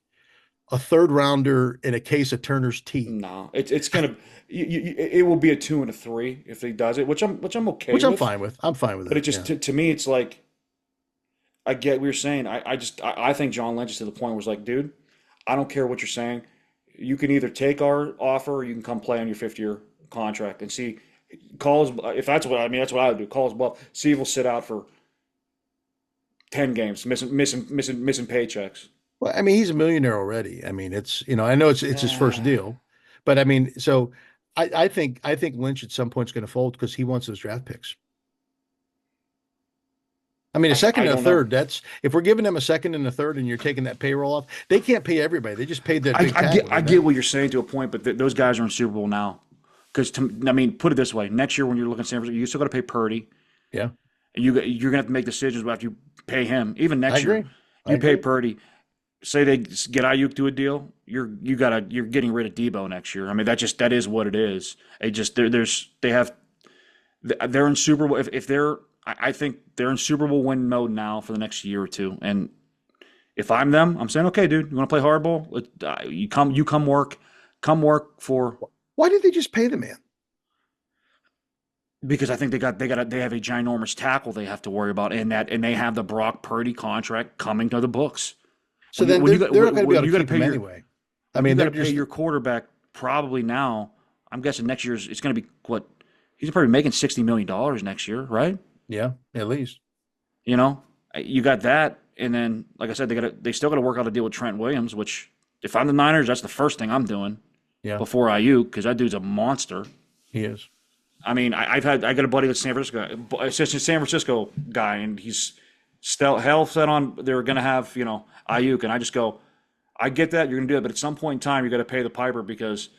a third rounder in a case of Turner's tea, no, it's gonna. It will be a 2 and a 3 if he does it, which I'm okay which I'm with. fine with. I'm fine with But that. it just Yeah. to me, it's like I get what you're saying. I think John Lynch is to the point where it's like, dude, I don't care what you're saying. You can either take our offer or you can come play on your 5th year contract and see. Call us if that's what I mean. That's what I would do. Call us bluff. See if we'll sit out for 10 games, missing paychecks. Well, I mean, he's a millionaire already. I mean, I know it's his first Uh, deal, but I mean, so I think Lynch at some point is going to fold because he wants those draft picks. I mean, a second I and a don't know. third, that's if we're giving them a second and a third and you're taking that payroll off, they can't pay everybody. They just paid that big tackle, I didn't get they? what you're saying to a point, but those guys are in Super Bowl now. Because I mean, put it this way: next year when you're looking at San Francisco, you still got to pay Purdy, Yeah, and you're gonna have to make decisions after you pay him. Even I next year, agree. I you pay agree. Purdy. Say they get Ayuk to a deal, you're getting rid of Debo next year. I mean, that is what it is. It just they're in Super Bowl. If they're I think they're in Super Bowl win mode now for the next year or two. And if I'm them, I'm saying, okay, dude, you want to play hardball? You come work for Why did they just pay the man? because I think they have a ginormous tackle they have to worry about, and they have the Brock Purdy contract coming to the books. So then they're not going to be When able you to got to keep pay him your anyway. I when you mean, got they're to pay just your quarterback probably now. I'm guessing next year's it's going to be what he's probably making $60 million next year, right? yeah, at least. You know, you got that, and then like I said, they still got to work out a deal with Trent Williams. Which if I'm the Niners, that's the first thing I'm doing Yeah, before AIYUK because that dude's a monster. he is. I mean, I got a buddy that's San Francisco, assistant San Francisco guy, and he's still hell set on they're going to have AIYUK, and I just go, I get that you're going to do it, but at some point in time, you got to pay the piper because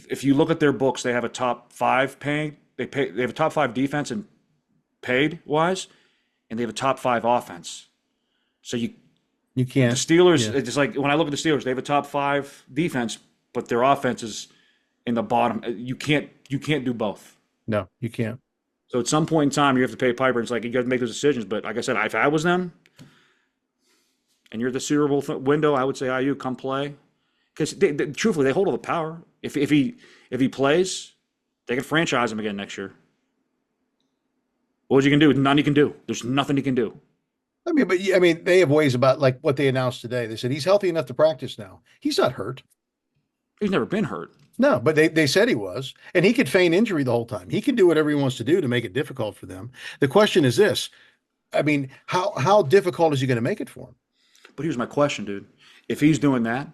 if you look at their books, they have a top five paying. They have a top five defense and paid wise, and they have a top five offense. So You the can't. Steelers, Yeah. it's just like when I look at the Steelers, they have a top five defense, but their offense is in the bottom. You can't do both. No, you can't. So at some point in time, you have to pay a piper. It's like you got to make those decisions. But like I said, if I was them, and you're the Super Bowl window, I would say, "You come play," because truthfully, they hold all the power. If he plays, they can franchise him again next year. What you can do? None you can do. There's nothing you can do. I mean, but I mean, they have ways about like what they announced today. They said he's healthy enough to practice now. He's not hurt. He's never been hurt. No, but they said he was, and he could feign injury the whole time. He can do whatever he wants to do to make it difficult for them. The question is this: I mean, how difficult is he going to make it for him? But here's my question, dude. If he's doing that,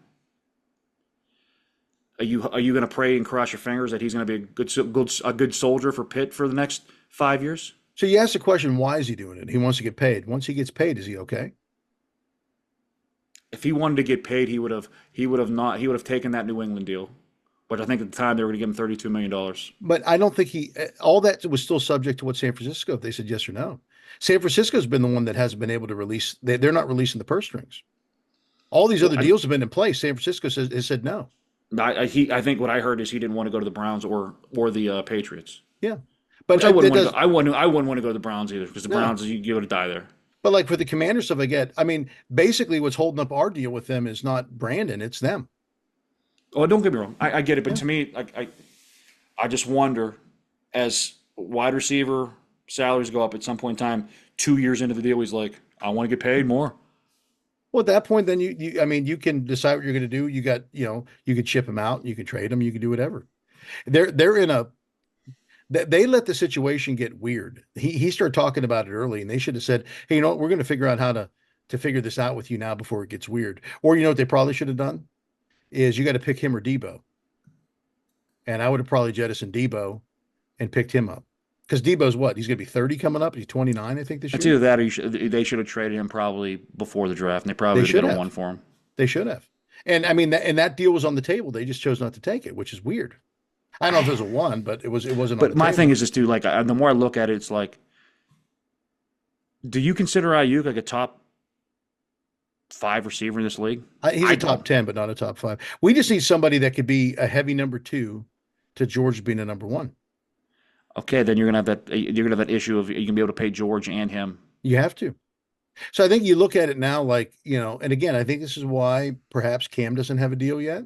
are you going to pray and cross your fingers that he's going to be a good soldier for Pitt for the next 5 years? So you ask the question, why is he doing it? He wants to get paid. Once he gets paid, is he okay? If he wanted to get paid, he would have taken that New England deal, which I think at the time they were going to give him $32 million. But I don't think all that was still subject to what San Francisco, if they said yes or no. San Francisco's been the one that hasn't been able to release, they're not releasing the purse strings. All these other deals have been in place. San Francisco has said no. I think what I heard is he didn't want to go to the Browns or the Patriots, Yeah. But which I wouldn't that want to does, go. I wouldn't want to go to the Browns either because the no. Browns you would die there. But like for the Commander stuff, I mean, basically what's holding up our deal with them is not Brandon, it's them. Oh, don't get me wrong. I get it, but Yeah. to me, like I just wonder as wide receiver salaries go up at some point in time, 2 years into the deal, he's like, I want to get paid more. Well, at that point, then I mean, you can decide what you're going to do. You got, you could ship him out, you could trade him, you could do whatever. They're in a, they let the situation get weird. He started talking about it early, and they should have said, "Hey, you know what? We're going to figure out how to figure this out with you now before it gets weird." Or you know what they probably should have done is you got to pick him or Debo, and I would have probably jettisoned Debo and picked him up because Debo's what? He's going to be 30 coming up. He's 29, I think, this It's year. either that or they should have traded him probably before the draft, and they probably They would have should got a have. one for him. They should have. And I mean, that deal was on the table. They just chose not to take it, which is weird. I don't know if it was a one, but it wasn't on But the my table. thing is this, dude. Like, the more I look at it, it's like, do you consider Ayuk like a top 5 receiver in this league? He's I a top don't. 10, but not a top 5. We just need somebody that could be a heavy number 2 to George being a number 1. Okay, then you're gonna have that issue of you can be able to pay George and him. You have to. So I think you look at it now like, and again, I think this is why perhaps Cam doesn't have a deal yet.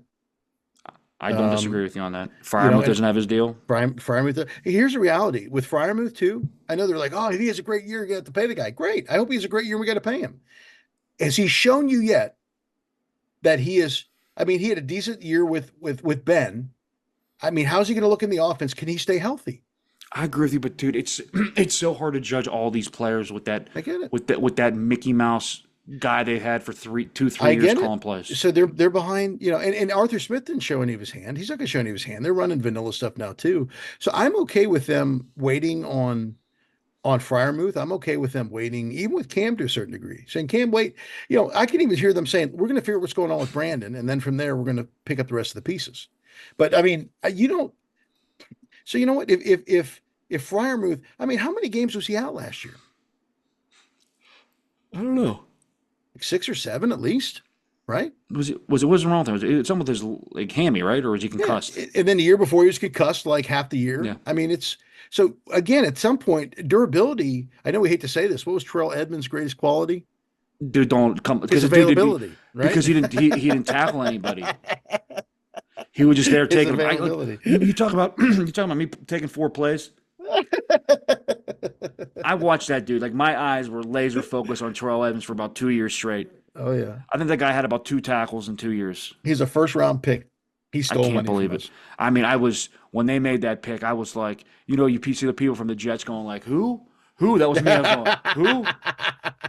I don't disagree with you on that. You know, Freiermuth doesn't have his deal. Freiermuth. Here's the reality with Freiermuth too. I know they're like, oh, if he has a great year, you got to pay the guy. Great. I hope he has a great year. We got to pay him. Has he shown you yet that he is? I mean, he had a decent year with Ben. I mean, how's he going to look in the offense? Can he stay healthy? I agree with you, but dude, it's so hard to judge all these players with that I get it. with that Mickey Mouse guy they had for 3 I years get it. calling plays. So they're behind, and Arthur Smith didn't show any of his hand. He's not going to show any of his hand. They're running vanilla stuff now too. So I'm okay with them waiting on Fryermuth. I'm okay with them waiting, even with Cam to a certain degree, saying, Cam, wait. I can even hear them saying, we're going to figure out what's going on with Brandon. And then from there, we're going to pick up the rest of the pieces. But I mean, you don't. So you know what? If Fryermuth, I mean, how many games was he out last year? I don't know. Like 6 or 7 at least, right? What's wrong with him? It's something with his like hammy, right? Or is he Yeah. concussed? And then the year before he was concussed like half the year. Yeah. I mean, it's so again, at some point, durability. I know we hate to say this. What was Terrell Edmonds' greatest quality? Dude, don't come His because the dude availability, right? because he didn't tackle anybody. He was just there His taking. availability. You talk about you talking about me taking 4 plays. I watched that dude. Like my eyes were laser focused on Terrell Evans for about 2 years straight. Oh yeah. I think that guy had about 2 tackles in 2 years. He's a first round pick. He I stole can't money believe from it. us. I mean, I was when they made that pick, I was like, you see the people from the Jets going like, who? Who? That was me. I was going,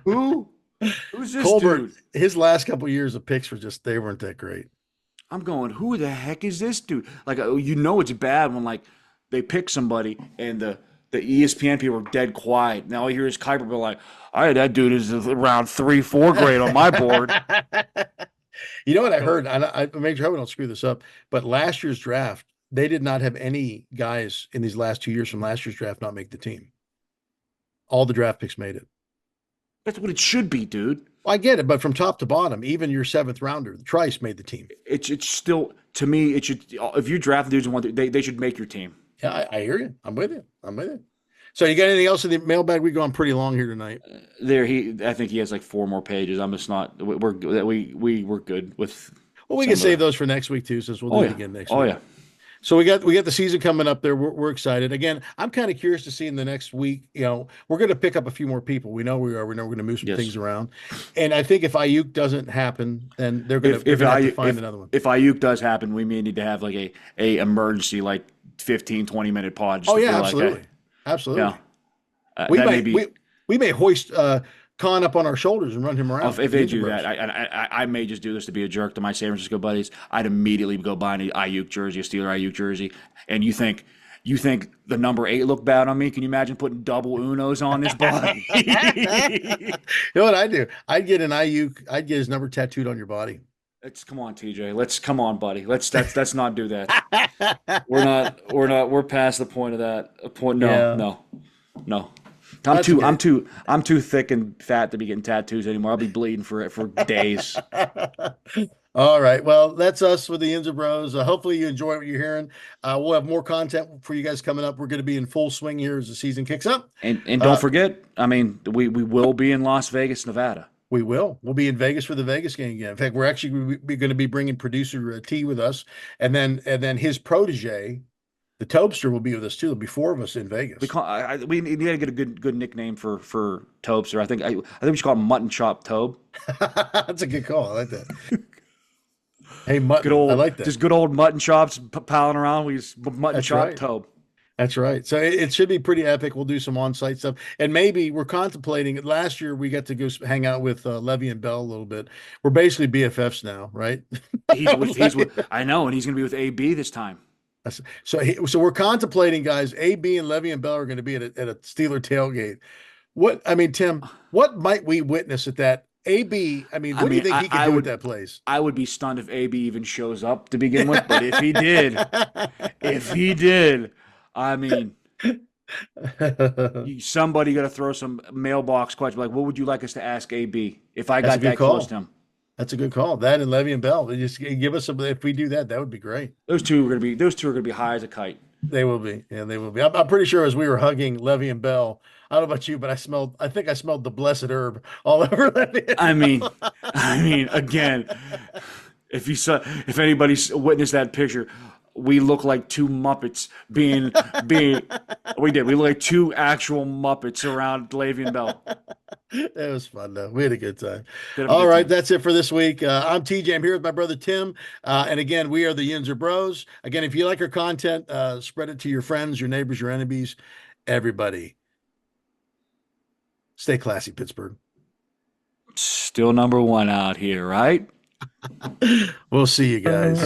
who? Who? Who's this Colbert, dude? his last couple of years of picks were just they weren't that great. I'm going, who the heck is this dude? Like, it's bad when like they pick somebody and the ESPN people are dead quiet. Now all you hear is Kuiper be like, that dude is around 3-4 grade on my board. You know what I heard? I make sure I don't screw this up, but last year's draft, they did not have any guys in these last 2 years from last year's draft not make the team. All the draft picks made it. That's what it should be, dude. Well, I get it, but from top to bottom, even your 7th rounder, Trice made the team. It's still to me. It should if you draft dudes and want they should make your team. Yeah, I hear you. I'm with you. So you got anything else in the mailbag? We've gone pretty long here tonight. I think he has like 4 more pages. I'm just not. We're good with. Well, we can save those for next week too, since we'll do it again next week. Oh yeah. So we got the season coming up there. We're excited. Again, I'm kind of curious to see in the next week. We're going to pick up a few more people. We know we are. We know we're going to move some things around. And I think if AIYUK doesn't happen, then they're going to have to find another one. If AIYUK does happen, we may need to have like a emergency like 15, 20-minute pod. Oh yeah, absolutely, absolutely. Yeah. We may hoist Khan up on our shoulders and run him around. If they do that, I may just do this to be a jerk to my San Francisco buddies. I'd immediately go buy an AIYUK jersey, a Steeler AIYUK jersey. And you think the number 8 looked bad on me? Can you imagine putting double Unos on this body? You know what I do? I'd get an AIYUK. I'd get his number tattooed on your body. Come on, TJ. Come on, buddy. Let's not do that. We're past the point of that. No. I'm too thick and fat to be getting tattoos anymore. I'll be bleeding for days. All right. Well, that's us with the Yinzer Bros. Hopefully you enjoy what you're hearing. We'll have more content for you guys coming up. We're going to be in full swing here as the season kicks up. And don't forget, I mean, we will be in Las Vegas, Nevada. We will. We'll be in Vegas for the Vegas game again. In fact, we're actually going to be bringing producer T with us, and then his protege, the Tobster, will be with us too. There'll be 4 of us in Vegas. We need to get a good nickname for Tobster. I think we should call him Mutton Chop Tobe. That's a good call. I like that. Hey, Mutton. I like that. Just good old mutton chops palling around. We just Mutton Chop Tobe. That's right. So it should be pretty epic. We'll do some on-site stuff. And maybe we're contemplating, last year we got to go hang out with Levy and Bell a little bit. We're basically BFFs now, right? I know, and he's going to be with AB this time. So we're contemplating, guys, AB and Levy and Bell are going to be at a Steeler tailgate. Tim, what might we witness at that? AB, what do you think he can do at that place? I would be stunned if AB even shows up to begin with, but if he did, I mean, somebody got to throw some mailbox question like, what would you like us to ask AB if I got that close to him? That's a good call. That and Levy and Bell. They just give us some. If we do that, that would be great. Those two are going to be high as a kite. They will be. Yeah, they will be. I'm pretty sure as we were hugging Levy and Bell, I don't know about you, but I think I smelled the blessed herb all over Levy. I mean, again, if anybody witnessed that picture, we look like 2 Muppets being we look like 2 actual Muppets around Levy and Bell. It was fun though. We had a good time. All right, that's it for this week. I'm TJ. I'm here with my brother Tim. And again, we are the Yinzer Bros. Again, if you like our content, spread it to your friends, your neighbors, your enemies, everybody. Stay classy, Pittsburgh. Still number one out here, right? We'll see you guys.